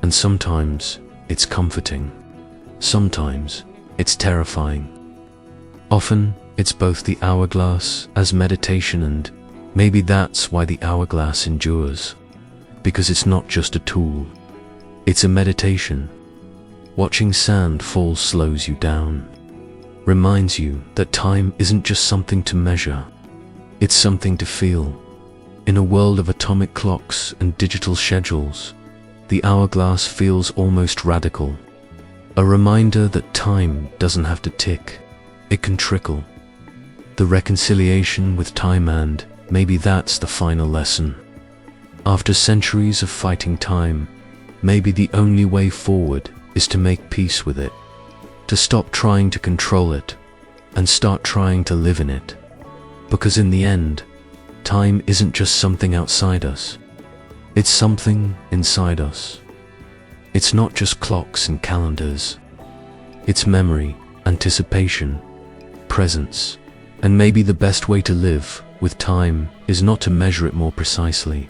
And sometimes it's comforting. Sometimes it's terrifying. Often it's both. The hourglass as meditation, and maybe that's why the hourglass endures. Because it's not just a tool, it's a meditation. Watching sand fall slows you down, reminds you that time isn't just something to measure. It's something to feel. In a world of atomic clocks and digital schedules, the hourglass feels almost radical. A reminder that time doesn't have to tick, it can trickle. The reconciliation with time, and maybe that's the final lesson. After centuries of fighting time, maybe the only way forward is to make peace with it, to stop trying to control it, and start trying to live in it. Because in the end, time isn't just something outside us, it's something inside us. It's not just clocks and calendars. It's memory, anticipation, presence. And maybe the best way to live with time is not to measure it more precisely,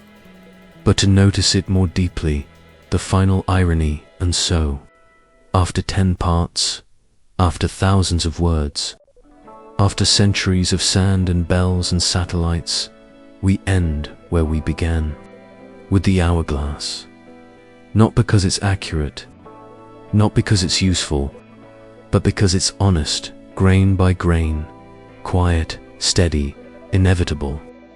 but to notice it more deeply, the final irony. And so, after 10 parts, after thousands of words, after centuries of sand and bells and satellites, we end where we began, with the hourglass. Not because it's accurate, not because it's useful, but because it's honest, grain by grain, quiet, steady, inevitable.